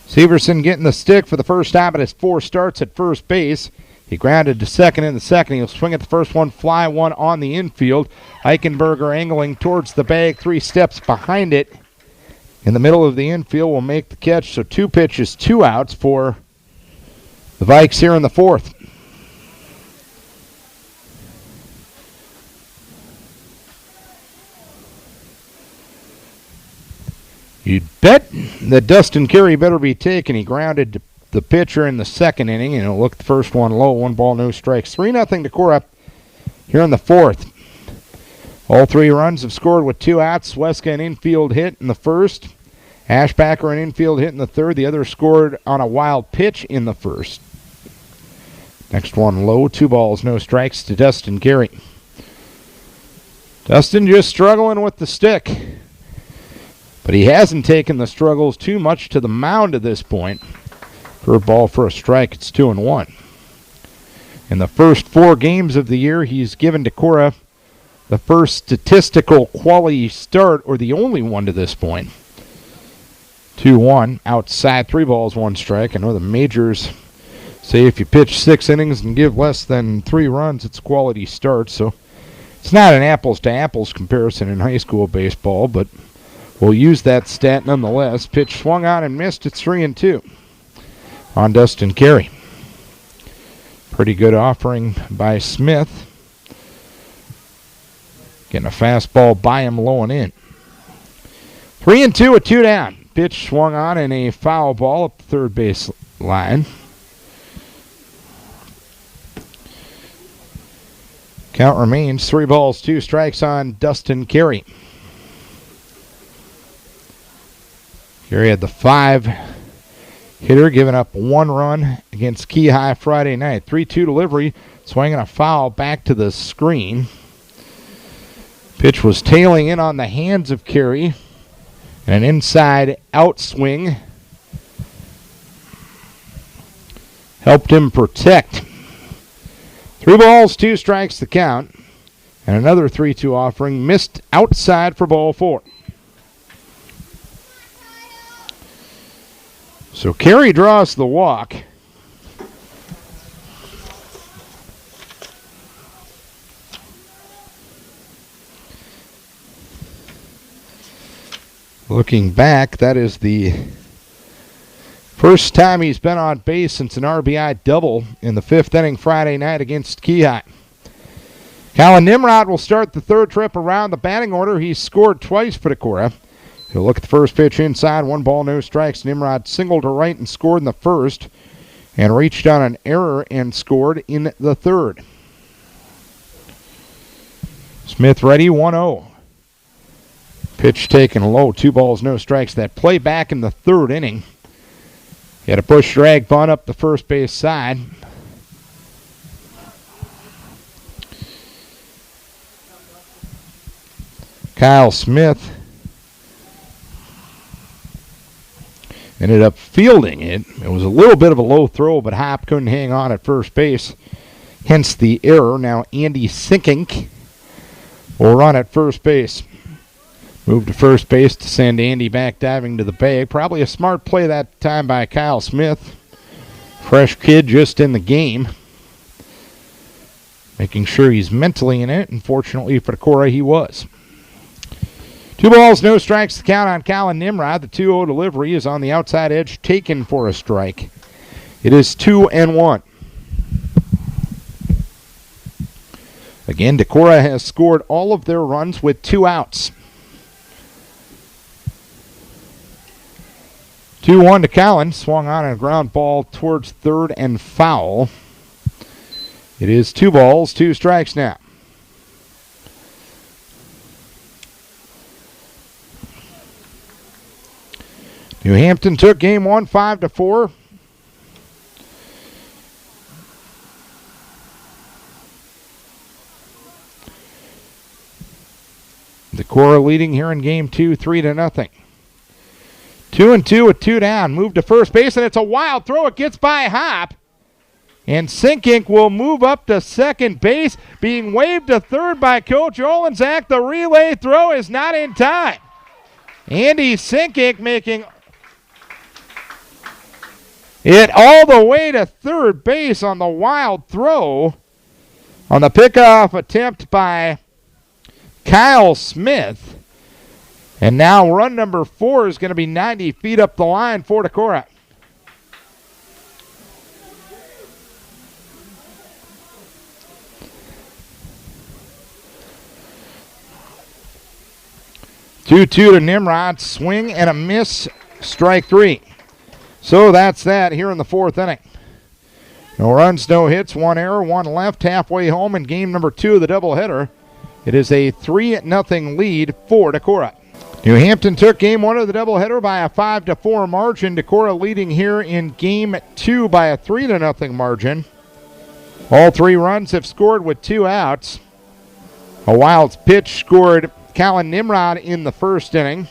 Severson getting the stick for the first time at his 4 starts at first base. He grounded to second in the second. He'll swing at the first one, fly one on the infield. Eichenberger angling towards the bag, 3 steps behind it. In the middle of the infield will make the catch. So 2 pitches, 2 outs for the Vikes here in the 4th. You'd bet that Dustin Carey better be taken. He grounded the pitcher in the 2nd inning, and it'll look the first one low. 1 ball, no strikes. 3-0 Decorah here in the 4th. All 3 runs have scored with 2 outs. Weska an infield hit in the 1st. Ashbacker an infield hit in the 3rd. The other scored on a wild pitch in the 1st. Next one low, 2 balls, no strikes to Dustin Carey. Dustin just struggling with the stick, but he hasn't taken the struggles too much to the mound at this point. Curveball for a strike, it's 2-1. In the first 4 games of the year, he's given Decorah the first statistical quality start, or the only one to this point. 2-1, outside, 3 balls, 1 strike. I know the majors say if you pitch 6 innings and give less than 3 runs, it's a quality start. So it's not an apples-to-apples comparison in high school baseball, but we'll use that stat nonetheless. Pitch swung on and missed. It's 3-2 on Dustin Carey. Pretty good offering by Smith. Getting a fastball by him low and in. 3-2 with 2 down. Pitch swung on and a foul ball up the third base line. Count remains 3 balls, 2 strikes on Dustin Carey. Carey had the 5-hitter, giving up 1 run against Key High Friday night. 3-2 delivery, swinging a foul back to the screen. Pitch was tailing in on the hands of Carey. An inside outswing helped him protect. 3 balls, 2 strikes the count. And another 3-2 offering missed outside for ball 4. So Carey draws the walk. Looking back, that is the first time he's been on base since an RBI double in the 5th inning Friday night against Key High. Colin Nimrod will start the 3rd trip around the batting order. He's scored twice for Decorah. He'll look at the first pitch inside, 1 ball, no strikes. Nimrod singled to right and scored in the 1st, and reached on an error and scored in the 3rd. Smith ready, 1-0. Pitch taken low, 2 balls, no strikes. That play back in the 3rd inning. He had a push drag bunt up the first base side. Kyle Smith ended up fielding it. It was a little bit of a low throw, but Hop couldn't hang on at first base. Hence the error. Now Andy Sinkink will run at first base. Move to first base to send Andy back diving to the bag. Probably a smart play that time by Kyle Smith. Fresh kid just in the game. Making sure he's mentally in it. Unfortunately for Decorah, he was. 2 balls, no strikes to count on Colin Nimrod. The 2-0 delivery is on the outside edge, taken for a strike. It is 2-1. Again, Decorah has scored all of their runs with 2 outs. 2-1 to Colin. Swung on a ground ball towards 3rd and foul. It is 2 balls, 2 strikes now. New Hampton took game 1 5-4. Decorah leading here in game 2 3-0. 2-2 with 2 down. Move to first base, and it's a wild throw. It gets by Hop. And Sinkink will move up to second base, being waved to third by Coach Olenczak. The relay throw is not in time. Andy Sinkink making it all the way to third base on the wild throw on the pickoff attempt by Kyle Smith. And now run number 4 is going to be 90 feet up the line for Decorah. Two-two to Nimrod. Swing and a miss. Strike 3. So that's that here in the 4th inning. No runs, no hits, 1 error, 1 left, halfway home in game number 2 of the doubleheader. It is a 3-0 lead for Decorah. New Hampton took game 1 of the doubleheader by a 5-4 margin. Decorah leading here in game 2 by a 3-0 margin. All 3 runs have scored with 2 outs. A wild pitch scored Colin Nimrod in the first inning.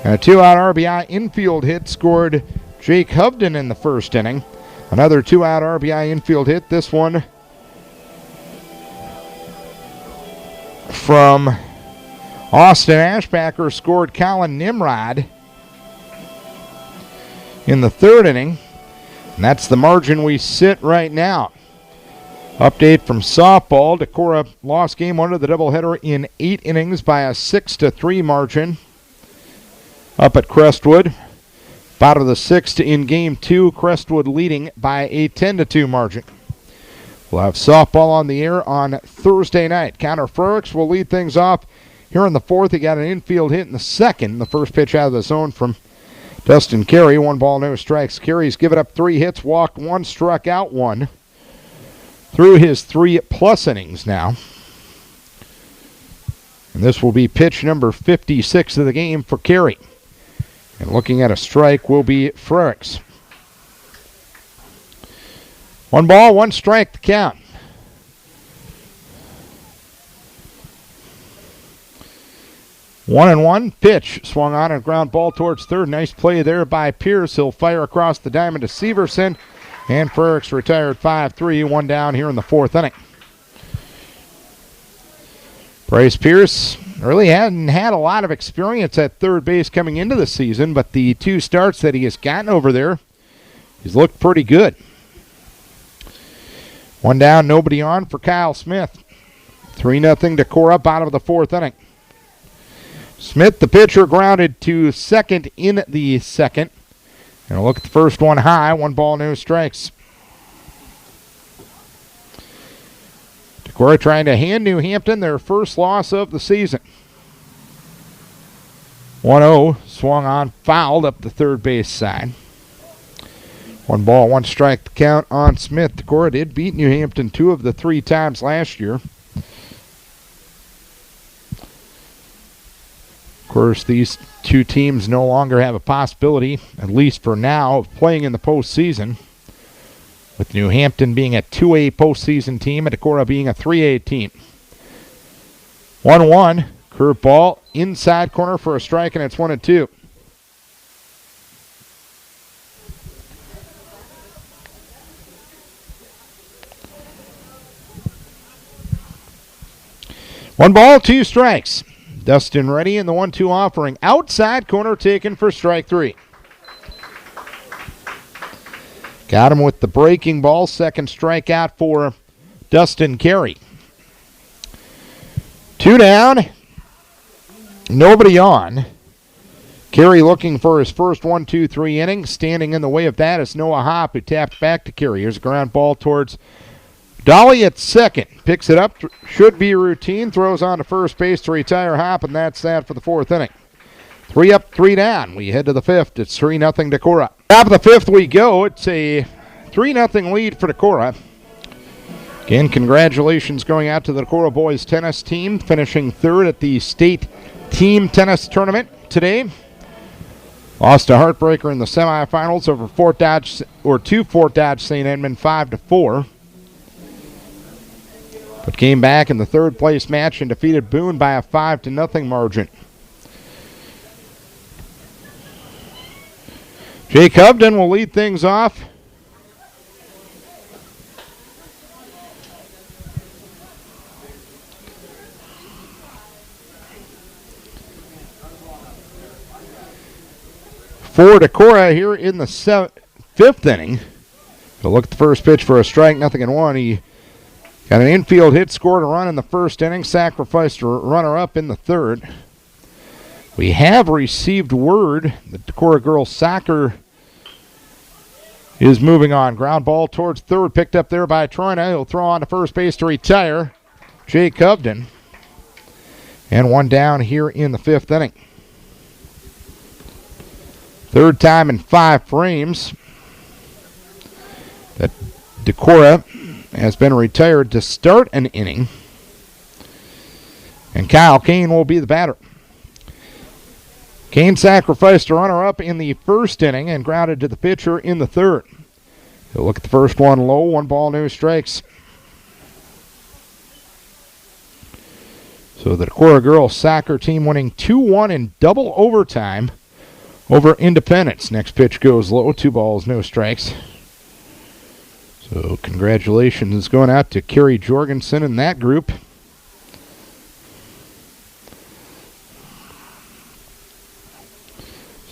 And a 2-out RBI infield hit scored Jake Hovden in the first inning. Another 2-out RBI infield hit. This one from Austin Ashbacker scored Colin Nimrod in the third inning. And that's the margin we sit right now. Update from softball. Decorah lost game 1 of the doubleheader in 8 innings by a 6-3 margin up at Crestwood. Bottom of the 6th in game 2, Crestwood leading by a 10-2 margin. We'll have softball on the air on Thursday night. Connor Frericks will lead things off here in the 4th. He got an infield hit in the 2nd. The first pitch out of the zone from Dustin Carey. 1 ball, no strikes. Carey's given up 3 hits, walked 1, struck out 1. Through his 3+ innings now. And this will be pitch number 56 of the game for Carey. And looking at a strike will be Frericks. 1 ball, 1 strike to count. One and one pitch swung on a ground ball towards third. Nice play there by Pierce. He'll fire across the diamond to Severson. And Frericks retired 5-3, 1 down here in the 4th inning. Bryce Pierce really hadn't had a lot of experience at third base coming into the season, but the 2 starts that he has gotten over there, he's looked pretty good. 1 down, nobody on for Kyle Smith. 3-0 Decorah, bottom of the 4th inning. Smith, the pitcher, grounded to second in the 2nd. And a look at the first one high. 1 ball, no strikes. Decorah trying to hand New Hampton their first loss of the season. 1-0, swung on, fouled up the third base side. 1 ball, 1 strike to count on Smith. Decorah did beat New Hampton 2 of the 3 times last year. Of course, these 2 teams no longer have a possibility, at least for now, of playing in the postseason, with New Hampton being a 2A postseason team and Decorah being a 3A team. 1-1, curveball, inside corner for a strike, and it's 1-2. One ball, 2 strikes. Dustin Reddy in the 1-2 offering. Outside corner taken for strike 3. Got him with the breaking ball. Second strikeout for Dustin Carey. 2 down. Nobody on. Carey looking for his first 1-2-3 inning. Standing in the way of that is Noah Hopp, who tapped back to Carey. Here's a ground ball towards Dolly at second. Picks it up. Should be routine. Throws on to first base to retire Hopp, and that's that for the 4th inning. 3 up, 3 down. We head to the 5th. It's 3-0 Decorah. Top of the 5th we go. It's a 3-0 lead for Decorah. Again, congratulations going out to the Decorah boys tennis team, finishing 3rd at the state team tennis tournament today. Lost a heartbreaker in the semifinals over Fort Dodge St. Edmund 5-4. But came back in the 3rd place match and defeated Boone by a 5-0 margin. Jake Hovden will lead things off. For Decorah here in the 5th inning. He'll look at the first pitch for a strike, 0-1. He got an infield hit, scored a run in the 1st inning, sacrificed a runner-up in the 3rd. We have received word that Decorah girls soccer is moving on. Ground ball towards 3rd, picked up there by Troina. He'll throw on to first base to retire Jake Hovden. And 1 down here in the 5th inning. 3rd time in 5 frames that Decorah has been retired to start an inning. And Kyle Kane will be the batter. Kane sacrificed a runner-up in the 1st inning and grounded to the pitcher in the 3rd. He'll look at the first one low, 1 ball, no strikes. So the Decorah girls soccer team winning 2-1 in double overtime over Independence. Next pitch goes low, 2 balls, no strikes. So congratulations going out to Carrie Jorgensen and that group.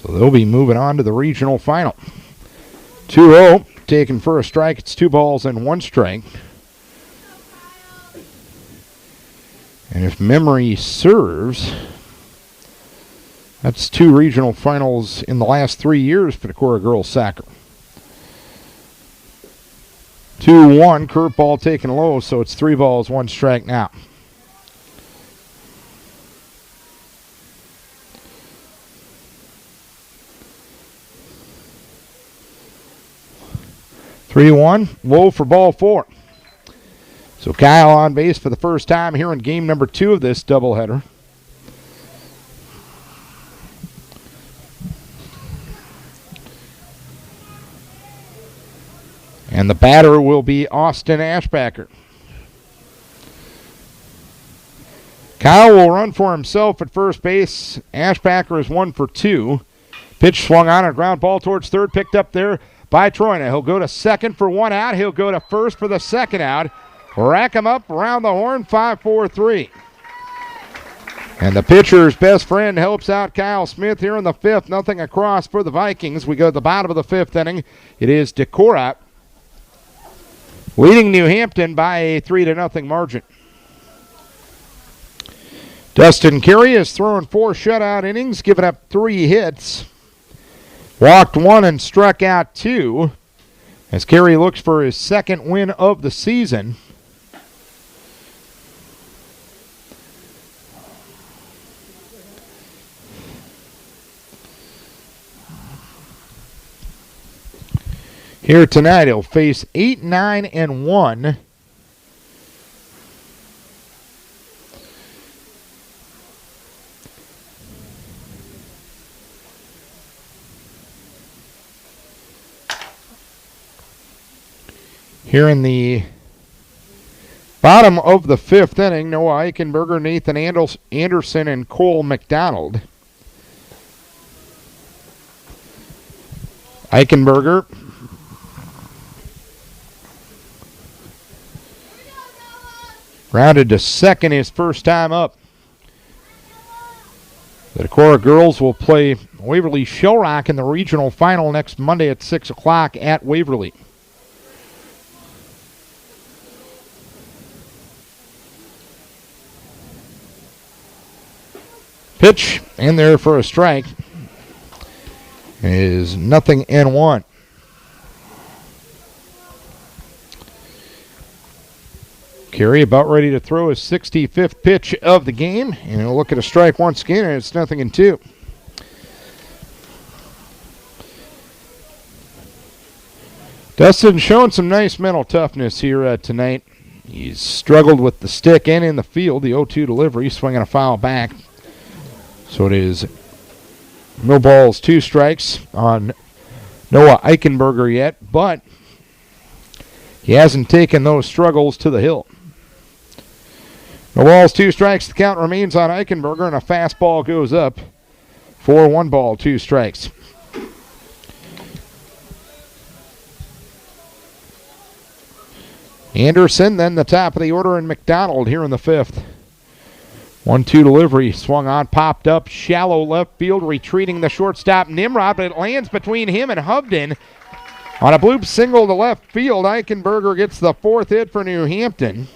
So they'll be moving on to the regional final. 2-0, taken for a strike. It's 2 balls and 1 strike. And if memory serves, that's 2 regional finals in the last 3 years for the Decorah girls soccer. 2-1, curveball taken low, so it's 3 balls, 1 strike now. Three-one, low for ball 4. So Kyle on base for the first time here in game number 2 of this doubleheader. And the batter will be Austin Ashbacker. Kyle will run for himself at first base. Ashbacker is 1 for 2. Pitch swung on a ground ball towards third, picked up there by Troina. He'll go to second for 1 out. He'll go to first for the 2nd out. Rack him up around the horn, 5-4-3. And the pitcher's best friend helps out Kyle Smith here in the 5th. Nothing across for the Vikings. We go to the bottom of the 5th inning. It is Decorah leading New Hampton by a 3-0 margin. Dustin Carey has thrown 4 shutout innings, given up 3 hits. Walked 1 and struck out 2 as Carey looks for his 2nd win of the season. Here tonight, he'll face 8-9-1. Here in the bottom of the 5th inning, Noah Eichenberger, Nathan Anderson, and Cole McDonald. Eichenberger grounded to second his first time up. The Decorah girls will play Waverly Shellrock in the regional final next Monday at 6 o'clock at Waverly. Pitch in there for a strike is 0-1. Carey about ready to throw his 65th pitch of the game, and he'll look at a strike once again, and it's 0-2. Dustin's showing some nice mental toughness here tonight. He's struggled with the stick and in the field. The 0-2 delivery, swinging a foul back. So it is no balls, 2 strikes on Noah Eichenberger yet, but he hasn't taken those struggles to the hill. No balls, 2 strikes. The count remains on Eichenberger, and a fastball goes up for 1 ball, 2 strikes. Anderson, then the top of the order, and McDonald here in the 5th. 1-2 delivery, swung on, popped up, shallow left field, retreating the shortstop Nimrod, but it lands between him and Hovden. On a bloop single to left field, Eichenberger gets the 4th hit for New Hampton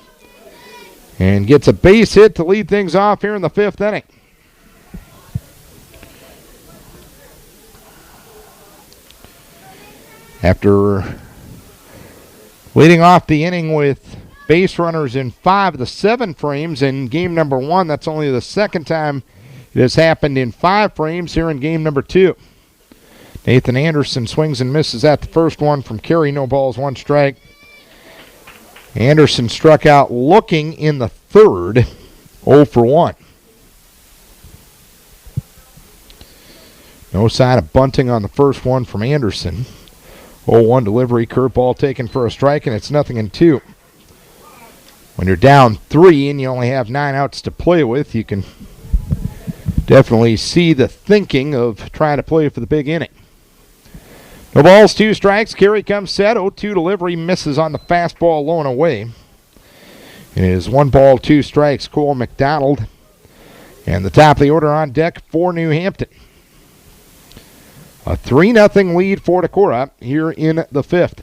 and gets a base hit to lead things off here in the 5th inning. After leading off the inning with base runners in 5 of the 7 frames in game number 1. That's only the 2nd time it has happened in 5 frames here in game number 2. Nathan Anderson swings and misses at the first one from Carey. No balls, 1 strike. Anderson struck out looking in the 3rd, 0 for 1. No sign of bunting on the first one from Anderson. 0-1 delivery, curveball taken for a strike, and it's 0-2. When you're down 3 and you only have 9 outs to play with, you can definitely see the thinking of trying to play for the big inning. No balls, 2 strikes. Carey comes set. 0-2 delivery, misses on the fastball, low and away. It is 1 ball, 2 strikes. Cole McDonald. And the top of the order on deck for New Hampton. A 3-0 lead for Decorah here in the 5th.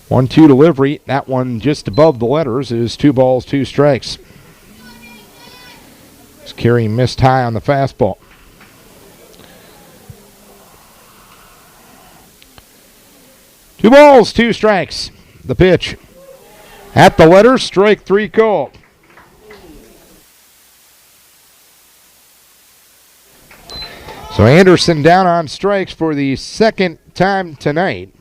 1-2 delivery. That one just above the letters is 2 balls, 2 strikes. Carey missed high on the fastball. Two balls, 2 strikes. The pitch. At the letters, strike 3 called. So Anderson down on strikes for the second time tonight.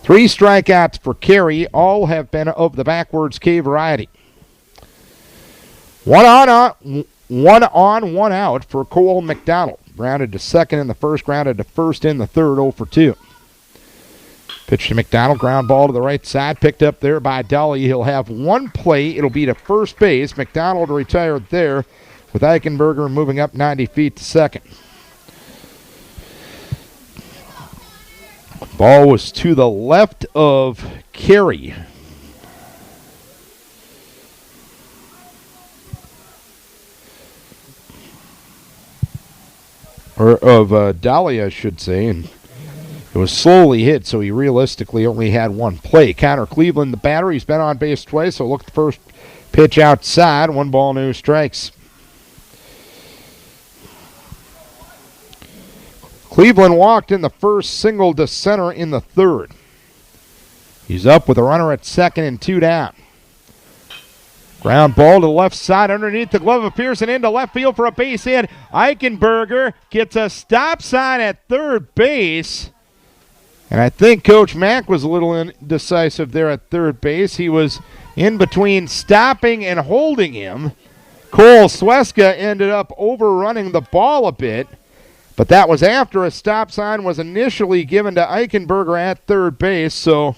3 strikeouts for Carey. All have been of the backwards K variety. One on, one out for Cole McDonald. Grounded to second in the first, grounded to first in the third, 0 for 2. Pitch to McDonald, ground ball to the right side, picked up there by Dolly. He'll have 1 play. It'll be to first base. McDonald retired there with Eichenberger moving up 90 feet to second. Ball was to the left of Carey. Or of Dolly, I should say, and it was slowly hit, so he realistically only had 1 play. Connor Cleveland, the batter, he's been on base twice, so look at the first pitch outside. 1 ball, no strikes. Cleveland walked in the first, single to center in the third. He's up with a runner at second and 2 down. Ground ball to the left side underneath the glove of Pearson into left field for a base hit. Eichenberger gets a stop sign at third base. And I think Coach Mack was a little indecisive there at third base. He was in between stopping and holding him. Cole Sweska ended up overrunning the ball a bit, but that was after a stop sign was initially given to Eichenberger at third base. So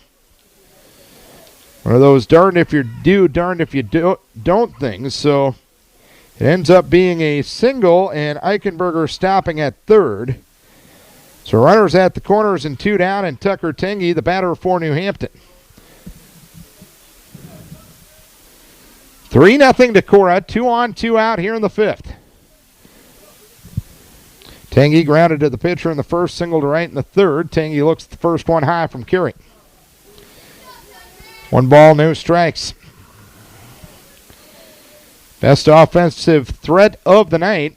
one of those darned if you do, darned if you don't things. So it ends up being a single and Eichenberger stopping at third. So runners at the corners and 2 down, and Tucker Tengi, the batter for New Hampton. 3-0 Decorah, 2 on, 2 out here in the 5th. Tengi grounded to the pitcher in the first, single to right in the third. Tengi looks at the first one high from Carey. 1 ball, no strikes. Best offensive threat of the night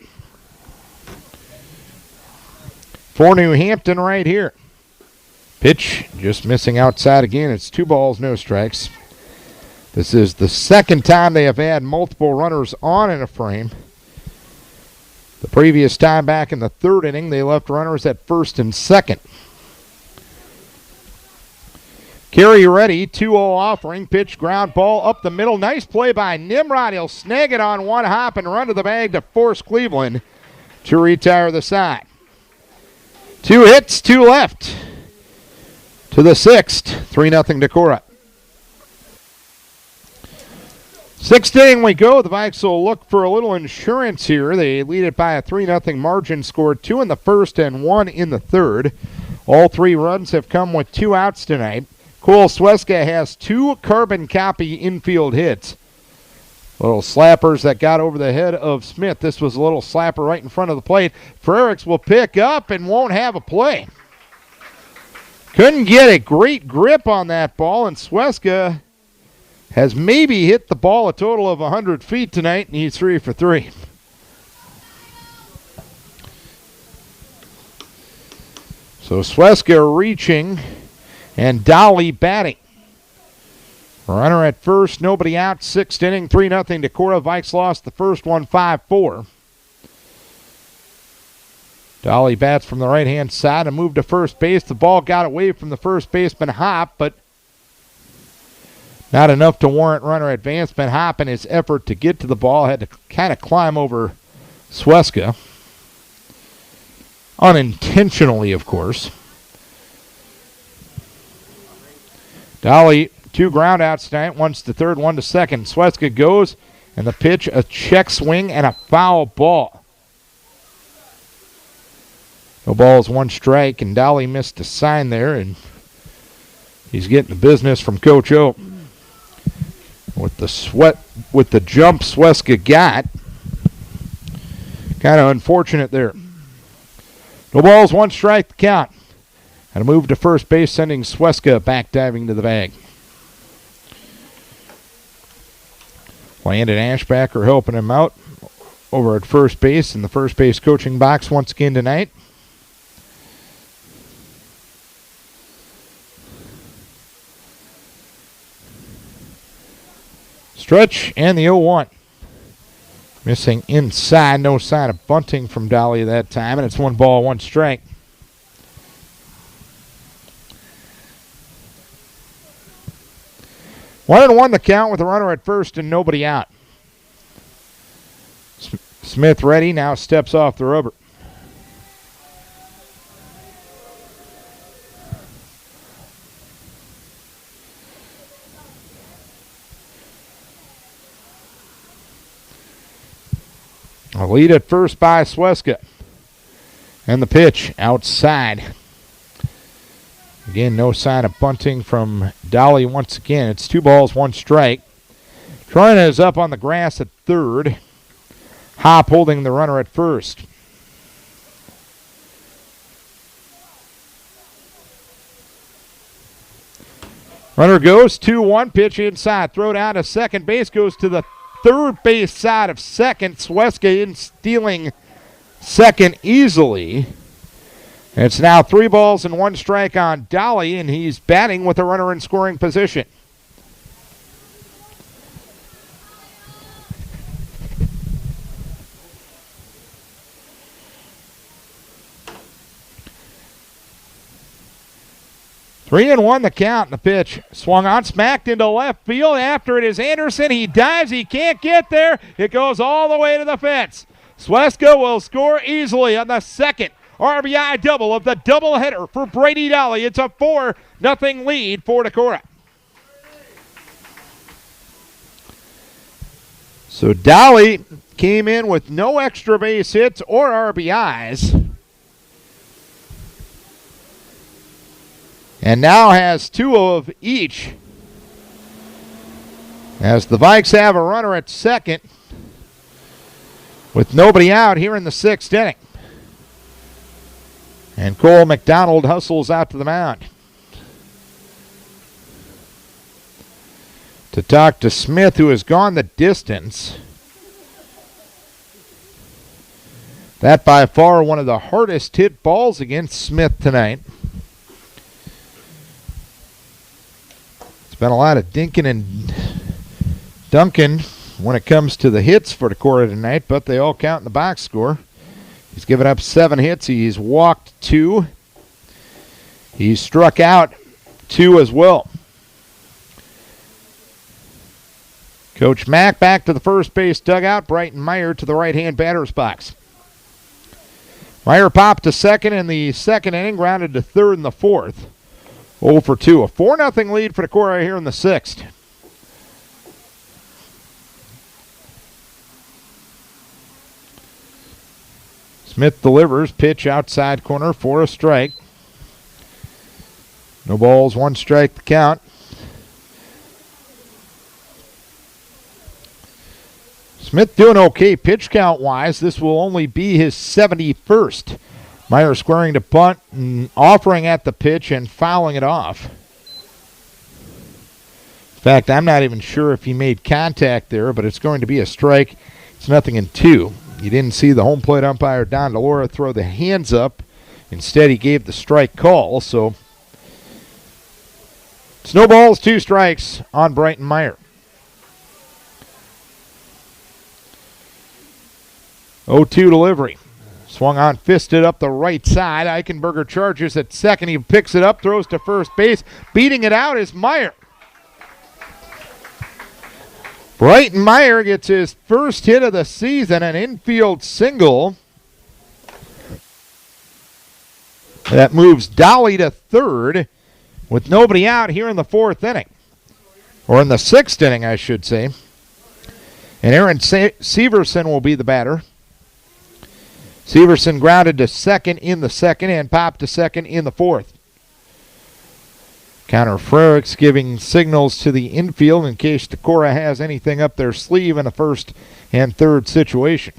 for New Hampton right here. Pitch just missing outside again. It's 2 balls, no strikes. This is the second time they have had multiple runners on in a frame. The previous time back in the 3rd inning, they left runners at first and second. Carey ready, 2-0 offering. Pitch, ground ball up the middle. Nice play by Nimrod. He'll snag it on 1 hop and run to the bag to force Cleveland to retire the side. 2 hits, 2 left to the 6th. 3-0 Decorah. 6th inning we go. The Vikes will look for a little insurance here. They lead it by a 3-0 margin, scored 2 in the first and 1 in the third. All 3 runs have come with 2 outs tonight. Cole Sweska has 2 carbon copy infield hits. Little slappers that got over the head of Smith. This was a little slapper right in front of the plate. Frericks will pick up and won't have a play. Couldn't get a great grip on that ball, and Sweska has maybe hit the ball a total of 100 feet tonight, and he's 3 for 3. So Sweska reaching and Dolly batting. Runner at first, nobody out. 6th inning, 3-0 Decorah. Vikes lost the first one 5-4. Dolly bats from the right-hand side and moved to first base. The ball got away from the first baseman Hop, but not enough to warrant runner advancement. Hop in his effort to get to the ball had to kind of climb over Sweska. Unintentionally, of course. Dolly, 2 ground outs tonight. One's to third, one to second. Sweska goes, and the pitch, a check swing, and a foul ball. No balls, 1 strike, and Dolly missed a sign there, and he's getting the business from Coach O. With the jump Sweska got. Kind of unfortunate there. No balls, 1 strike to count. And a move to first base, sending Sweska back diving to the bag. Landon Ashbacker helping him out over at first base in the first base coaching box once again tonight. Stretch and the 0-1. Missing inside, no sign of bunting from Dolly that time, and it's 1 ball, 1 strike. One and 1 the count with a runner at first and nobody out. Smith ready, now steps off the rubber. A lead at first by Sweska. And the pitch outside. Again, no sign of bunting from Dolly once again. It's 2 balls, 1 strike. Troina is up on the grass at third. Hop holding the runner at first. Runner goes, 2-1, pitch inside. Throw down to second base, goes to the third base side of second. Sweska in stealing second easily. It's now 3 balls and 1 strike on Dolly, and he's batting with a runner in scoring position. Three and 1 the count, and the pitch swung on, smacked into left field. After it is Anderson. He dives. He can't get there. It goes all the way to the fence. Sweska will score easily on the second RBI double of the doubleheader for Brady Dolly. It's a 4-0 lead for Decorah. So Dolly came in with no extra base hits or RBIs. And now has 2 of each. As the Vikes have a runner at second with nobody out here in the 6th inning. And Cole McDonald hustles out to the mound to talk to Smith, who has gone the distance. That by far one of the hardest hit balls against Smith tonight. It's been a lot of dinking and dunking when it comes to the hits for Decorah tonight, but they all count in the box score. He's given up 7 hits. He's walked 2. He's struck out 2 as well. Coach Mack back to the first base dugout. Brighton Meyer to the right-hand batter's box. Meyer popped to second in the 2nd inning, grounded to third in the 4th. 0 for 2. A 4-0 lead for Decorah here in the 6th. Smith delivers, pitch outside corner for a strike. No balls, 1 strike to count. Smith doing okay pitch count wise. This will only be his 71st. Meyer squaring to punt and offering at the pitch and fouling it off. In fact, I'm not even sure if he made contact there, but it's going to be a strike. It's 0-2. You didn't see the home plate umpire, Don DeLora, throw the hands up. Instead, he gave the strike call. So, it's no balls, 2 strikes on Brighton Meyer. 0-2 delivery. Swung on, fisted up the right side. Eichenberger charges at second. He picks it up, throws to first base. Beating it out is Meyer. Brighton Meyer gets his first hit of the season, an infield single. That moves Dolly to third. with nobody out here in the fourth inning. Or in the sixth inning, I should say. And Aaron Severson will be the batter. Severson grounded to second in the second and popped to second in the fourth. Connor Frericks giving signals to the infield in case Decorah has anything up their sleeve in a first and third situation.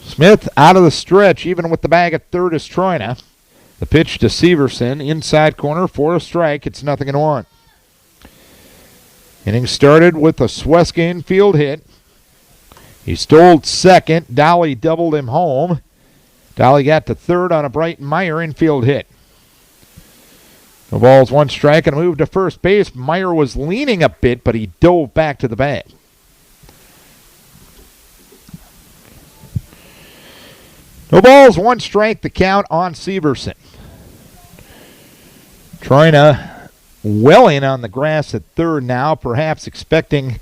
Smith out of the stretch, even with the bag at third is Troina. The pitch to Severson, inside corner for a strike. It's 0-1. Inning started with a Sweska infield hit. He stole second. Dolly doubled him home. Dolly got to third on a Brighton Meyer infield hit. No balls, 1 strike, and a move to first base. Meyer was leaning a bit, but he dove back to the bag. No balls, 1 strike, the count on Severson. Troina welling on the grass at third now, perhaps expecting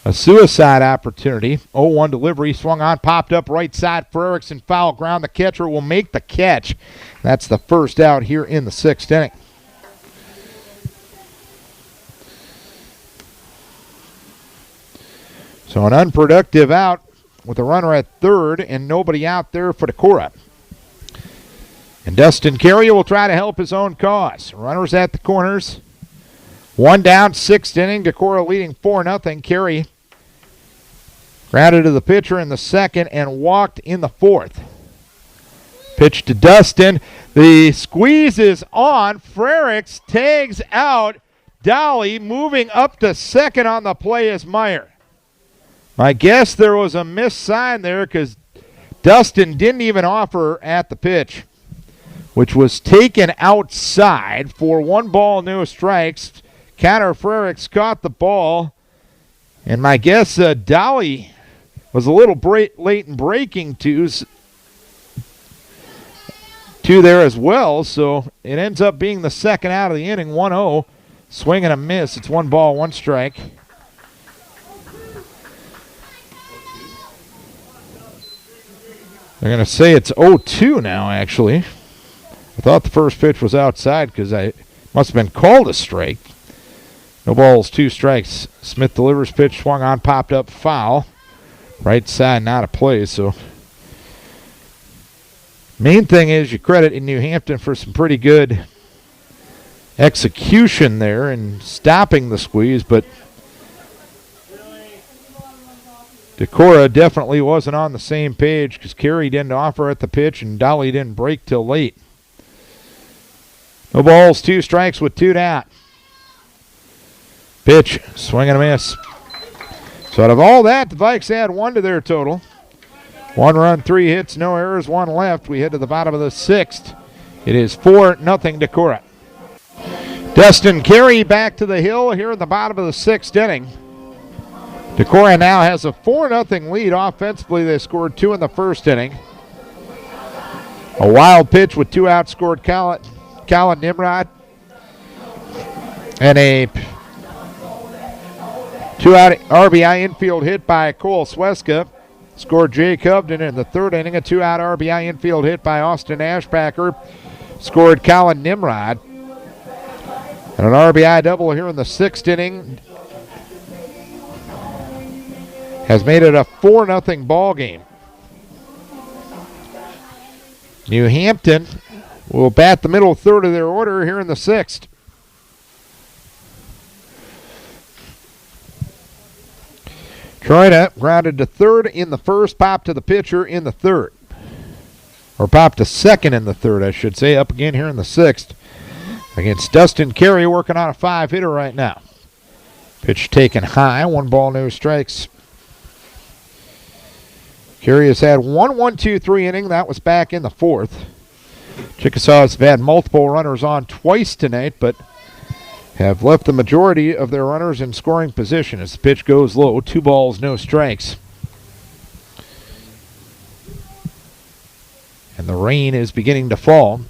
a suicide opportunity. 0-1 delivery, swung on, popped up right side for Erickson, foul ground. The catcher will make the catch. That's the first out here in the sixth inning. So an unproductive out with a runner at third and nobody out there for Decorah. And Dustin Carey will try to help his own cause. Runners at the corners. 1 down, sixth inning. Decorah leading 4-0. Carey grounded to the pitcher in the second and walked in the fourth. Pitch to Dustin. The squeeze is on. Frericks tags out Dolly, moving up to second on the play is Meyer. I guess there was a missed sign there because Dustin didn't even offer at the pitch, which was taken outside for 1 ball, no strikes. Connor Frericks caught the ball, and my guess Dolly was a little late in breaking to there as well, so it ends up being the second out of the inning, 1-0. Swing and a miss. It's 1 ball, 1 strike. They're going to say it's 0-2 now, actually. I thought the first pitch was outside because I must have been called a strike. No balls, 2 strikes. Smith delivers pitch, swung on, popped up, foul. Right side, not a play. So main thing is you credit in New Hampton for some pretty good execution there and stopping the squeeze, but Decorah definitely wasn't on the same page because Carey didn't offer at the pitch and Dolly didn't break till late. No balls, 2 strikes with 2 down. Pitch, swing and a miss. So out of all that, the Vikes add 1 to their total. 1 run, 3 hits, no errors, 1 left. We head to the bottom of the sixth. It is 4-0 Decorah. Dustin Carey back to the hill here in the bottom of the sixth inning. Decorah now has a 4-0 lead. Offensively, they scored 2 in the first inning. A wild pitch with 2 outs scored Colin Nimrod. And a 2-out RBI infield hit by Cole Sweska. Scored Jay Covden in the third inning. A 2-out RBI infield hit by Austin Ashbacker. Scored Colin Nimrod. And an RBI double here in the sixth inning has made it a 4-0 ball game. New Hampton will bat the middle third of their order here in the sixth. Troina grounded to third in the first, popped to the pitcher in the third. Or popped to second in the third, I should say, up again here in the sixth. Against Dustin Carey, working on a 5-hitter right now. Pitch taken high, 1 ball, no strikes. Carey has had 1-1-2-3 inning. That was back in the fourth. Chickasaws have had multiple runners on twice tonight, but have left the majority of their runners in scoring position as the pitch goes low. 2 balls, no strikes. And the rain is beginning to fall.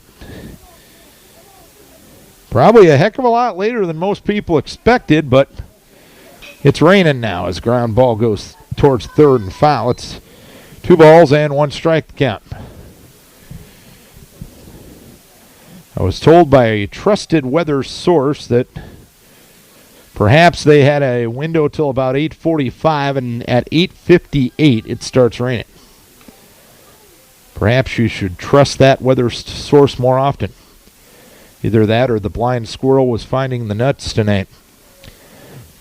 Probably a heck of a lot later than most people expected, but it's raining now as ground ball goes towards third and foul. It's 2 balls and 1 strike to count. I was told by a trusted weather source that perhaps they had a window till about 8:45, and at 8:58 it starts raining. Perhaps you should trust that weather source more often. Either that or the blind squirrel was finding the nuts tonight.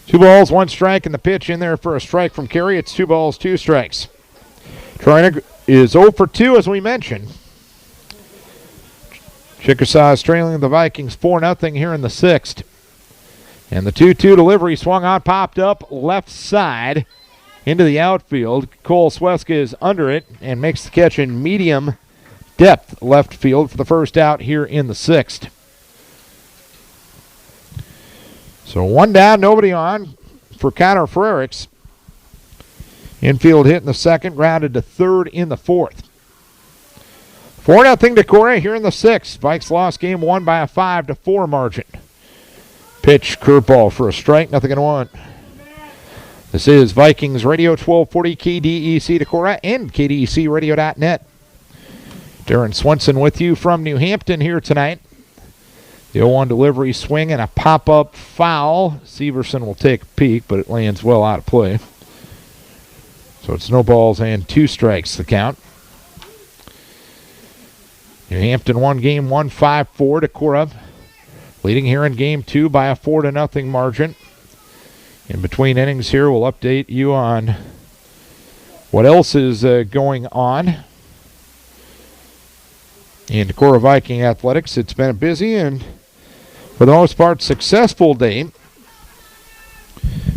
2 balls, 1 strike, and the pitch in there for a strike from Carey. It's 2 balls, 2 strikes. Troy is 0 for 2, as we mentioned. Chickasaw is trailing the Vikings 4-0 here in the 6th. And the 2-2 delivery swung on, popped up left side into the outfield. Cole Sweska is under it and makes the catch in medium depth left field for the first out here in the 6th. So 1 down, nobody on for Connor Frericks. Infield hit in the 2nd, grounded to 3rd in the 4th. 4-0 Decorah here in the 6th. Vikes lost game 1 by a 5-4 margin. Pitch, curveball for a strike, 0-1. This is Vikings Radio, 1240 KDEC Decorah and KDECradio.net. Darren Swenson with you from New Hampton here tonight. The 0-1 delivery swing and a pop-up foul. Severson will take a peek, but it lands well out of play. So it's no balls and 2 strikes to count. New Hampton won game 1, 5-4 Decorah. Leading here in game 2 by a 4-0 margin. In between innings here, we'll update you on what else is going on in Decorah Viking athletics. It's been a busy and, for the most part, successful day.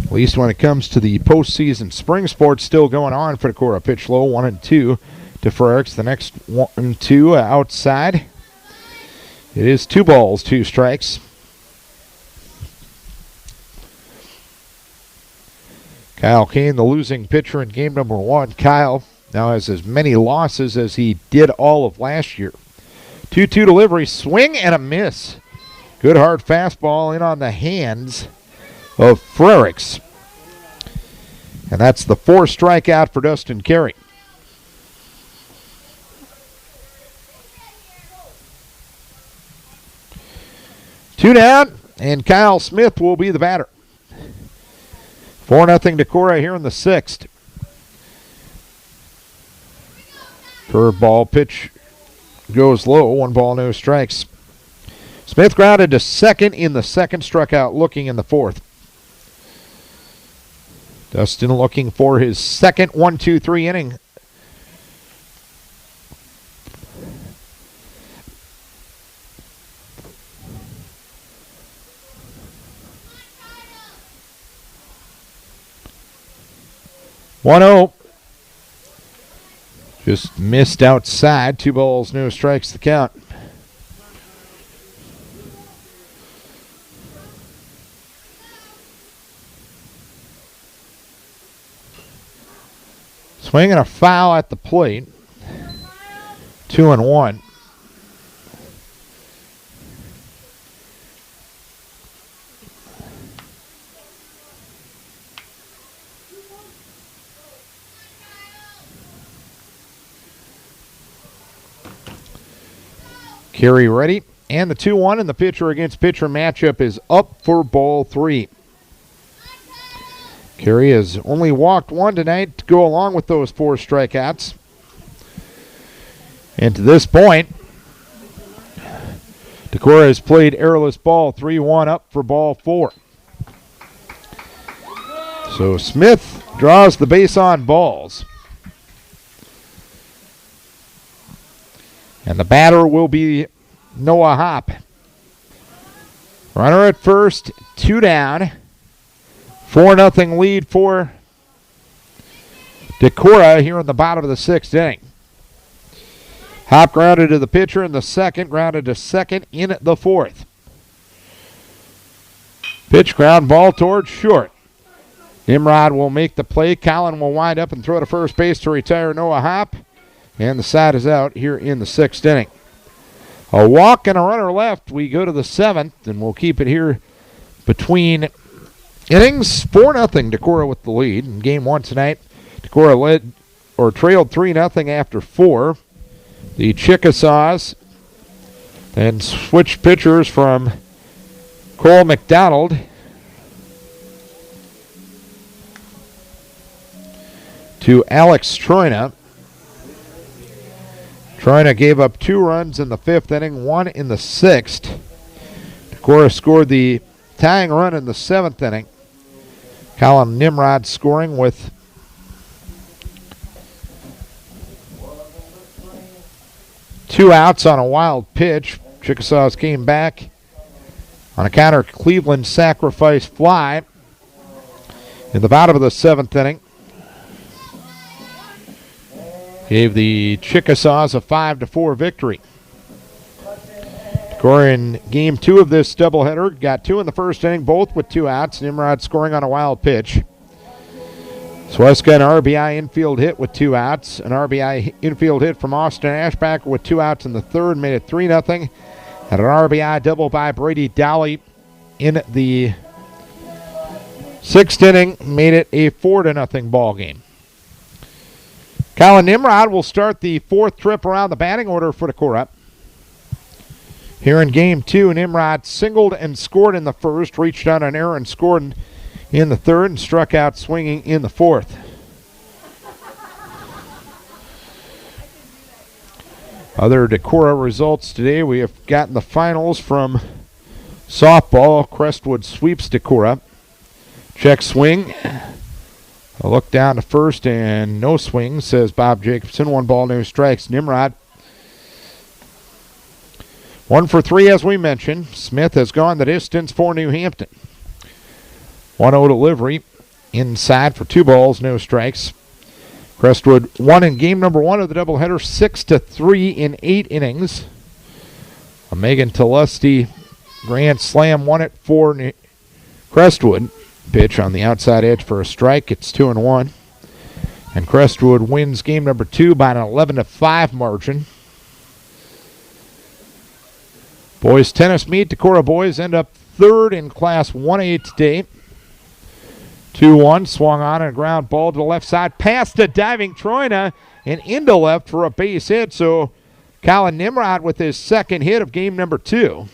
At least when it comes to the postseason spring sports still going on for Decorah. Pitch low, 1-2 to Frericks. The next 1-2 outside. It is 2 balls, 2 strikes. Kyle Kane, the losing pitcher in game number 1. Kyle now has as many losses as he did all of last year. 2-2 delivery, swing and a miss. Good hard fastball in on the hands of Frericks. And that's the 4th strikeout for Dustin Carey. Two down, and Kyle Smith will be the batter. 4-0 Decorah here in the 6th. Curveball pitch goes low. 1 ball, no strikes. Smith grounded to 2nd in the 2nd, struck out looking in the 4th. Dustin looking for his 2nd 1-2-3 inning. Just missed outside. 2 balls, no strikes to count. Swinging a foul at the plate. 2-1. Carey ready, and the 2-1, and the pitcher against pitcher matchup is up for ball 3. Carey has only walked 1 tonight to go along with those 4 strikeouts. And to this point, Decorah has played errorless ball, 3-1 up for ball 4. So Smith draws the base on balls. And the batter will be Noah Hopp. Runner at first, 2 down. 4-0 lead for Decorah here in the bottom of the 6th inning. Hopp grounded to the pitcher in the 2nd, grounded to 2nd in the 4th. Pitch ground ball towards short. Nimrod will make the play. Collin will wind up and throw to first base to retire Noah Hopp. And the side is out here in the 6th inning. A walk and a runner left. We go to the 7th, and we'll keep it here between innings. 4-0 Decorah with the lead. In game 1 tonight, Decorah led trailed 3-0 after 4. The Chickasaws then switched pitchers from Cole McDonald to Alex Troina. Troina gave up 2 runs in the 5th inning, 1 in the 6th. Decorah scored the tying run in the 7th inning. Colin Nimrod scoring with two outs on a wild pitch. Chickasaws came back on a counter Cleveland sacrifice fly in the bottom of the 7th inning. Gave the Chickasaws a 5-4 victory. Decorah in game 2 of this doubleheader got 2 in the 1st inning, both with 2 outs. Nimrod scoring on a wild pitch. Sweska an RBI infield hit with 2 outs. An RBI infield hit from Austin Ashbacker with 2 outs in the 3rd made it 3-0. And an RBI double by Brady Dowley in the 6th inning made it a 4-0 ball game. Colin Nimrod will start the 4th trip around the batting order for Decorah. Here in game 2, Nimrod singled and scored in the 1st, reached on an error and scored in the 3rd, and struck out swinging in the 4th. Other Decorah results today, we have gotten the finals from softball. Crestwood sweeps Decorah. Check swing. A look down to first and no swing, says Bob Jacobson. 1 ball, no strikes. Nimrod 1 for 3, as we mentioned. Smith has gone the distance for New Hampton. 1-0 delivery inside for 2 balls, no strikes. Crestwood won in game number 1 of the doubleheader, 6-3 in 8 innings. A Megan Telesti grand slam won it for Crestwood. Pitch on the outside edge for a strike. It's 2-1. And Crestwood wins game number 2 by an 11-5 margin. Boys tennis meet. Decorah boys end up 3rd in Class 1A today. 2-1, swung on and a ground ball to the left side, past a diving Troina and into left for a base hit. So Colin Nimrod with his 2nd hit of game number 2.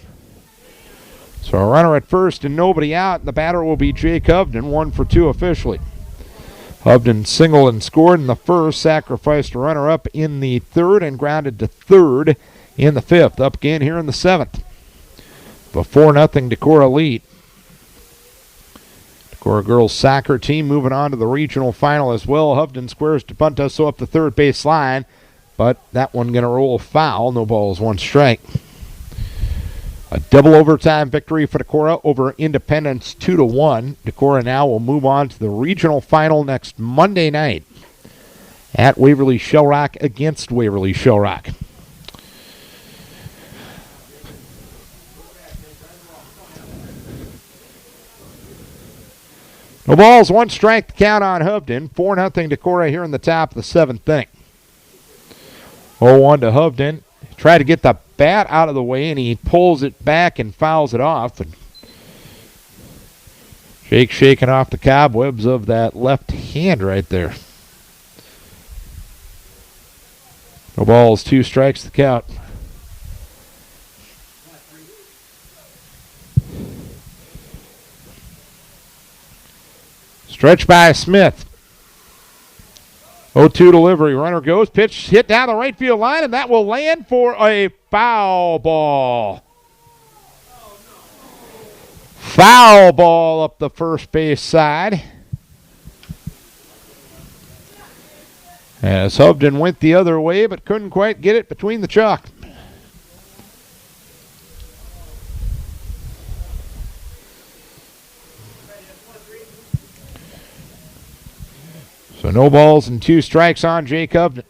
So a runner at first and nobody out. The batter will be Jake Hovden, 1 for 2 officially. Hovden singled and scored in the 1st, sacrificed a runner up in the 3rd and grounded to 3rd in the 5th. Up again here in the 7th. The 4-0 Decorah lead. Decorah girls soccer team moving on to the regional final as well. Hovden squares to bunt us up the 3rd base line, but that one going to roll foul. No balls, 1 strike. A double overtime victory for Decorah over Independence, 2-1. Decorah now will move on to the regional final next Monday night at Waverly Shell Rock against Waverly Shell Rock. No balls, 1 strike to count on Hovden. 4-0 Decorah here in the top of the 7th inning. 0-1 to Hovden. Try to get the bat out of the way, and he pulls it back and fouls it off. And Jake shaking off the cobwebs of that left hand right there. No balls, 2 strikes to count. Stretch by Smith. 0-2 delivery. Runner goes. Pitch hit down the right field line, and that will land for a foul ball. Foul ball up the first base side. As Hovden went the other way, but couldn't quite get it between the chalk. So no balls and 2 strikes on Jake Hovden.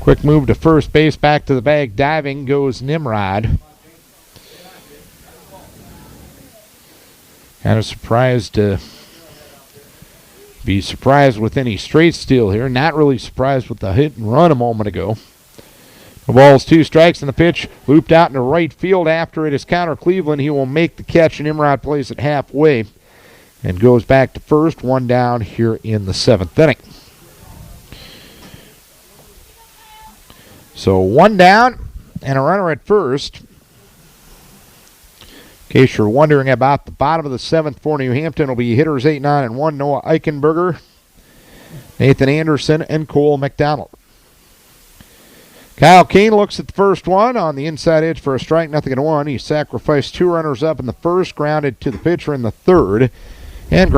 Quick move to first base, back to the bag, diving goes Nimrod. Kind of surprised to be surprised with any straight steal here. Not really surprised with the hit and run a moment ago. The ball's 2 strikes, and the pitch looped out into right field. After it is Connor Cleveland. He will make the catch, and Nimrod plays it halfway and goes back to first. 1 down here in the 7th inning. So 1 down and a runner at first. In case you're wondering about the bottom of the 7th for New Hampton, it'll be hitters 8, 9, and 1. Noah Eichenberger, Nathan Anderson, and Cole McDonald. Kyle Kane looks at the first one on the inside edge for a strike, 0-1. He sacrificed 2 runners up in the first, grounded to the pitcher in the 3rd, and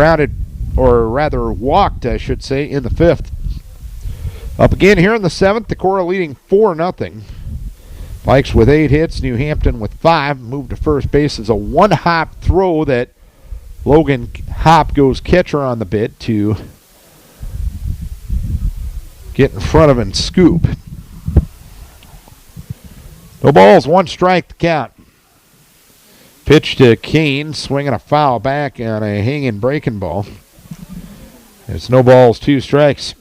walked, I should say, in the 5th. Up again here in the 7th, Decorah leading 4-0. Pikes with 8 hits, New Hampton with 5. Moved to first base as a 1-hop throw that Logan Hop goes catcher on the bit to get in front of and scoop. No balls, 1 strike to count. Pitch to Kane, swinging a foul back on a hanging breaking ball. It's no balls, 2 strikes.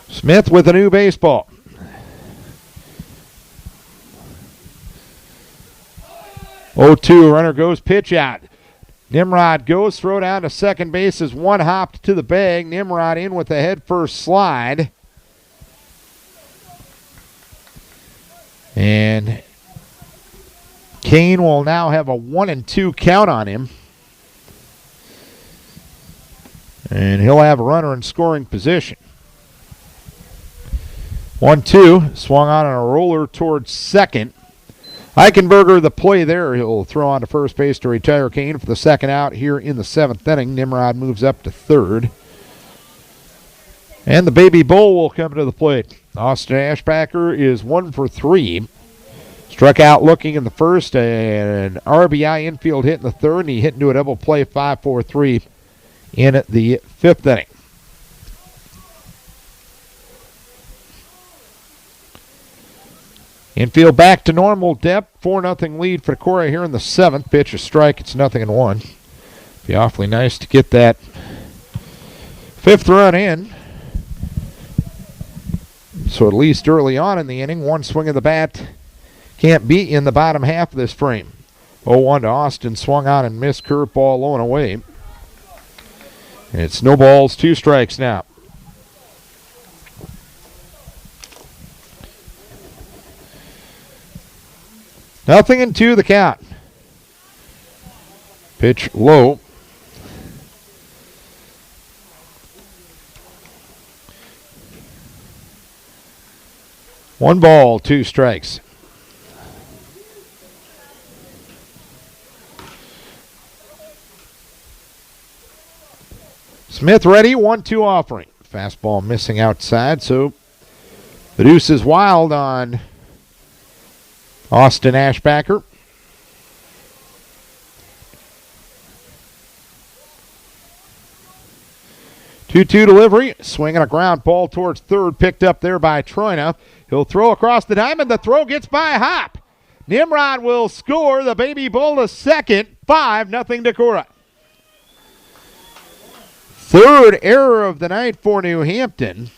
Smith with a new baseball. Oh, 2, runner goes, pitch out. Nimrod goes, throw down to second base as 1 hopped to the bag. Nimrod in with a head first slide. And Kane will now have a 1-2 count on him. And he'll have a runner in scoring position. 1-2, swung on a roller towards second. Eichenberger, the play there. He'll throw on to first base to retire Kane for the second out here in the 7th inning. Nimrod moves up to 3rd. And the baby bull will come to the plate. Austin Ashbacker is 1 for 3. Struck out looking in the first, and an RBI infield hit in the 3rd, and he hit into a double play 5-4-3 in the 5th inning. Infield back to normal depth. 4-0 lead for Decorah here in the 7th. Pitch a strike. It's 0-1. Be awfully nice to get that 5th run in. So at least early on in the inning, 1 swing of the bat can't beat in the bottom half of this frame. 0-1 to Austin. Swung on and missed. Curveball low and away. And it's no balls, 2 strikes now. Nothing in 2 the count. Pitch low. One ball, 2 strikes. Smith ready, 1-2 offering. Fastball missing outside, so the deuce is wild on Austin Ashbacker. Two-two delivery, swinging a ground ball towards 3rd, picked up there by Troina. He'll throw across the diamond. The throw gets by Hop. Nimrod will score. The baby bull to 2nd. 5-0 Decorah. 3rd error of the night for New Hampton.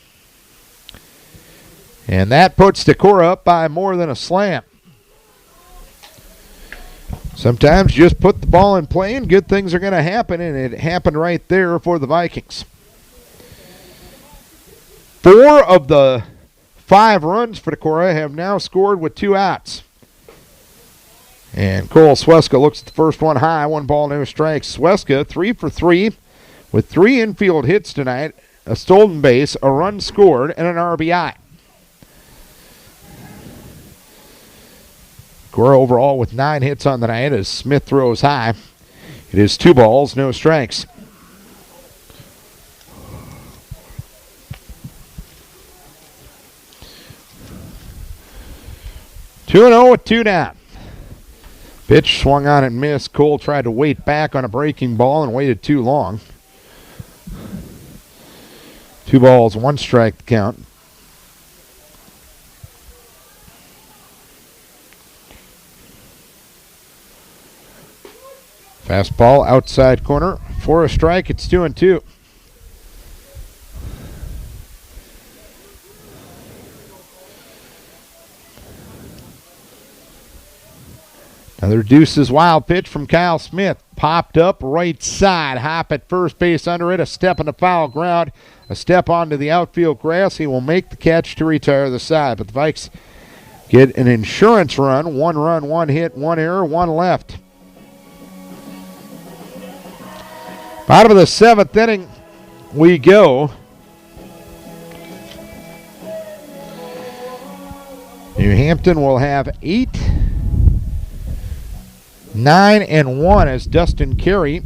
And that puts Decorah up by more than a slam. Sometimes just put the ball in play and good things are going to happen, and it happened right there for the Vikings. 4 of the 5 runs for Decorah have now scored with 2 outs. And Cole Sweska looks at the first one high, 1 ball, no strikes. Sweska 3 for 3 with 3 infield hits tonight, a stolen base, a run scored, and an RBI. Decorah overall with 9 hits on the night as Smith throws high. It is 2 balls, no strikes. Two 2-0 with 2 down. Pitch swung on and missed. Cole tried to wait back on a breaking ball and waited too long. 2 balls, 1 strike to count. Fastball outside corner for a strike. It's 2-2. Another deuces wild pitch from Kyle Smith. Popped up right side. Hop at first base under it. A step on the foul ground. A step onto the outfield grass. He will make the catch to retire the side. But the Vikes get an insurance run. 1 run, 1 hit, 1 error, 1 left. Bottom of the 7th inning we go. New Hampton will have 8, 9, and 1 as Dustin Carey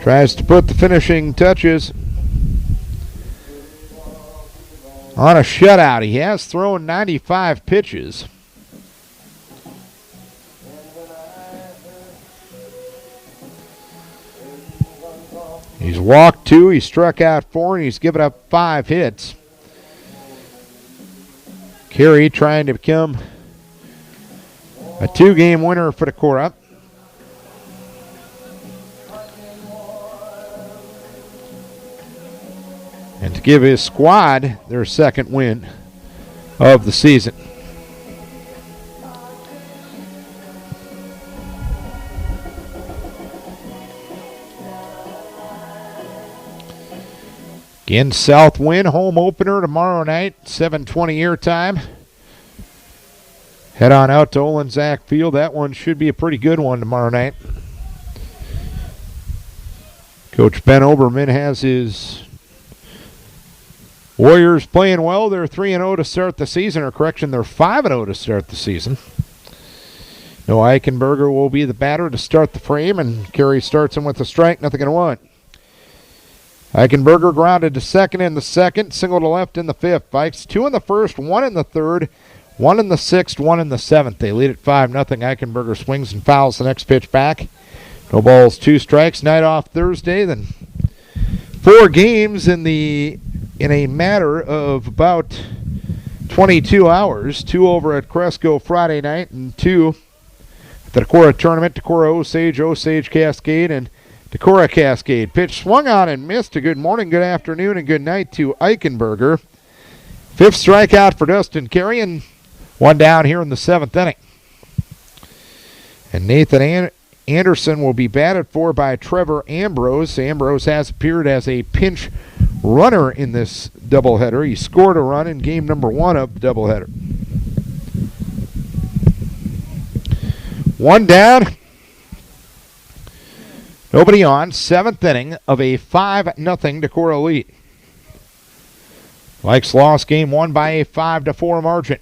tries to put the finishing touches on a shutout. He has thrown 95 pitches. He's walked 2, he struck out 4, and he's given up 5 hits. Carey trying to become a 2-game winner for Decorah. And to give his squad their 2nd win of the season. Again, South Wind home opener tomorrow night, 7:20 airtime. Head on out to Olensack Field. That one should be a pretty good one tomorrow night. Coach Ben Oberman has his Warriors playing well. They're 3-0 to start the season, or correction, they're 5-0 to start the season. No Eichenberger will be the batter to start the frame, and Carey starts him with a strike, 0-1. Eichenberger grounded to second in the 2nd, single to left in the 5th. Vikes 2 in the 1st, 1 in the 3rd, 1 in the 6th, 1 in the 7th. They lead at 5-0. Eichenberger swings and fouls the next pitch back. No balls, 2 strikes. Night off Thursday, then 4 games in a matter of about 22 hours. 2 over at Cresco Friday night, and 2 at the Decorah tournament. Decorah Osage Cascade, and Decorah Cascade. Pitch swung on and missed. A good morning, good afternoon, and good night to Eichenberger. 5th strikeout for Dustin Carey, and 1 down here in the 7th inning. And Nathan Anderson will be batted for by Trevor Ambrose. Ambrose has appeared as a pinch runner in this doubleheader. He scored a run in game number 1 of the doubleheader. 1 down. Nobody on. 7th inning of a 5-0 Decorah lead. Vikes lost game 1 by a 5-4 margin.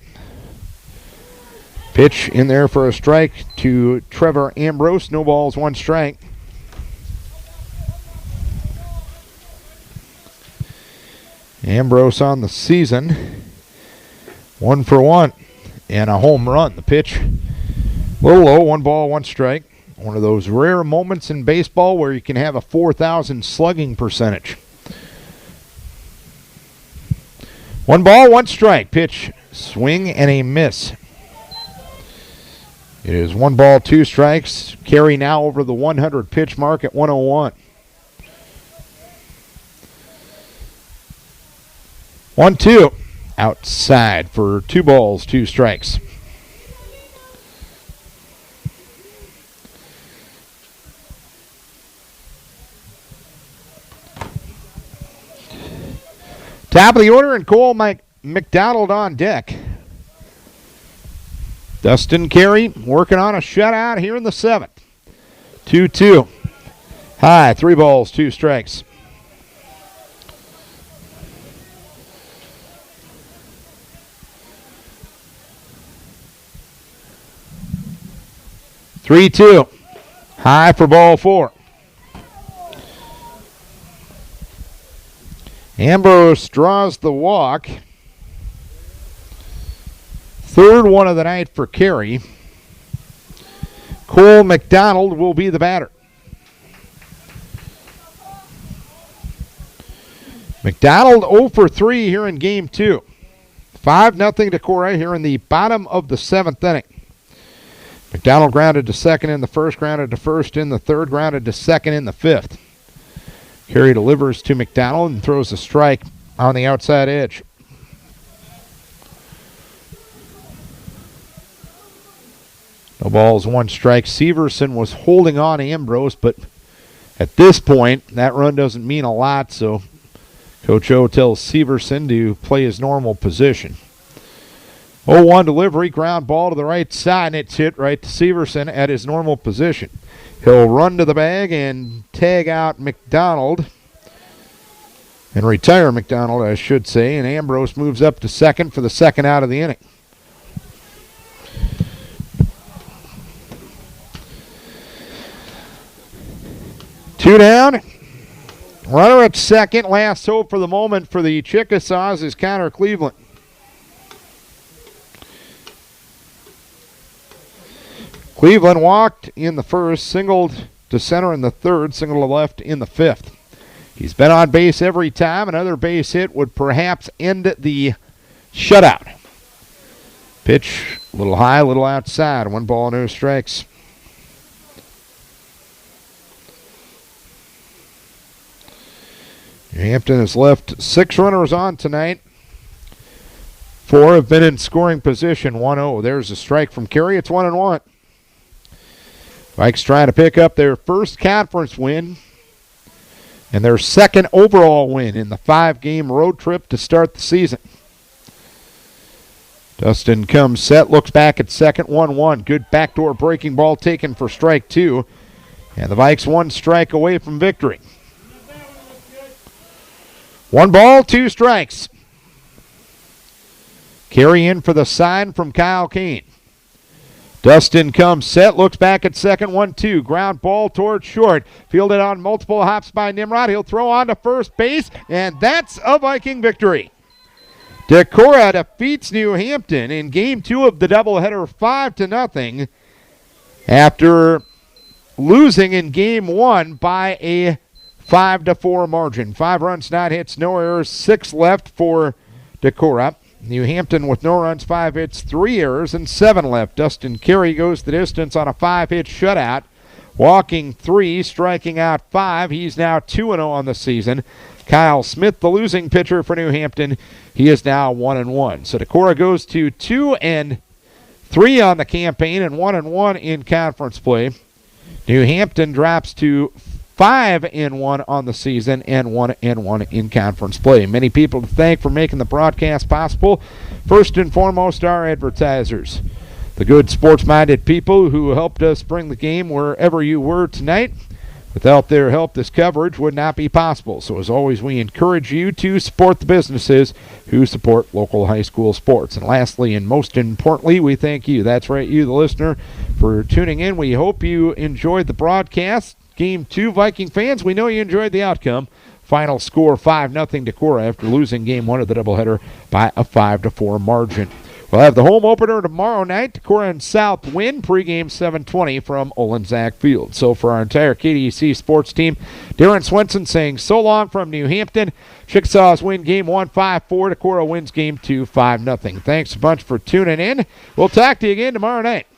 Pitch in there for a strike to Trevor Ambrose. No balls, 1 strike. Ambrose on the season, 1 for 1 and a home run. The pitch a little low, 1 ball, 1 strike. One of those rare moments in baseball where you can have a 4,000 slugging percentage. 1 ball, 1 strike. Pitch, swing, and a miss. It is 1 ball, 2 strikes. Carey now over the 100 pitch mark at 101. 1-2 outside for 2 balls, 2 strikes. Top of the order, and Cole McDonald on deck. Dustin Carey working on a shutout here in the 7th. 2-2. High, 3 balls, 2 strikes. Three-two. High for ball 4. Ambrose draws the walk. 3rd one of the night for Carey. Cole McDonald will be the batter. McDonald 0 for 3 here in game 2. 5-0 Decorah here in the bottom of the 7th inning. McDonald grounded to second in the first, grounded to first in the third, grounded to second in the 5th. Carey delivers to McDonald and throws a strike on the outside edge. No balls, 1 strike. Severson was holding on Ambrose, but at this point, that run doesn't mean a lot, so Coach O tells Severson to play his normal position. 0-1 delivery, ground ball to the right side, and it's hit right to Severson at his normal position. He'll run to the bag and tag out McDonald, and retire McDonald, I should say, and Ambrose moves up to second for the second out of the inning. Two down. Runner at second. Last hope for the moment for the Chickasaws is Connor Cleveland. Cleveland walked in the first, singled to center in the third, singled to left in the 5th. He's been on base every time. Another base hit would perhaps end the shutout. Pitch a little high, a little outside. 1 ball, no strikes. Hampton has left 6 runners on tonight. 4 have been in scoring position. 1-0. There's a strike from Carey. It's 1-1. Vikes trying to pick up their first conference win and their second overall win in the 5-game road trip to start the season. Dustin comes set, looks back at second, 1-1. Good backdoor breaking ball taken for strike 2. And the Vikes 1 strike away from victory. 1 ball, 2 strikes. Carey in for the sign from Kyle Kane. Dustin comes set, looks back at second, 1-2. Ground ball towards short. Fielded on multiple hops by Nimrod. He'll throw on to first base, and that's a Viking victory. Decorah defeats New Hampton in game 2 of the doubleheader 5-0 after losing in game 1 by a 5-4 margin. 5 runs, 9 hits, no errors, 6 left for Decorah. New Hampton with no runs, 5 hits, 3 errors, and 7 left. Dustin Carey goes the distance on a 5-hit shutout, walking 3, striking out 5. He's now 2-0 on the season. Kyle Smith, the losing pitcher for New Hampton, he is now 1-1. So Decorah goes to 2-3 on the campaign and 1-1 in conference play. New Hampton drops to 5-1 on the season and 1-1 in conference play. Many people to thank for making the broadcast possible. First and foremost, our advertisers, the good sports-minded people who helped us bring the game wherever you were tonight. Without their help, this coverage would not be possible. So as always, we encourage you to support the businesses who support local high school sports. And lastly, and most importantly, we thank you. That's right, you, the listener, for tuning in. We hope you enjoyed the broadcast. Game 2, Viking fans, we know you enjoyed the outcome. Final score 5-0 Decorah after losing game 1 of the doubleheader by a 5-4 margin. We'll have the home opener tomorrow night. Decorah and South win. Pregame 7:20 from Olensack Field. So for our entire KDEC sports team, Darren Swenson saying so long from New Hampton. Chickasaws win game 1 5-4. Decorah wins game 2 5-0. Thanks a bunch for tuning in. We'll talk to you again tomorrow night.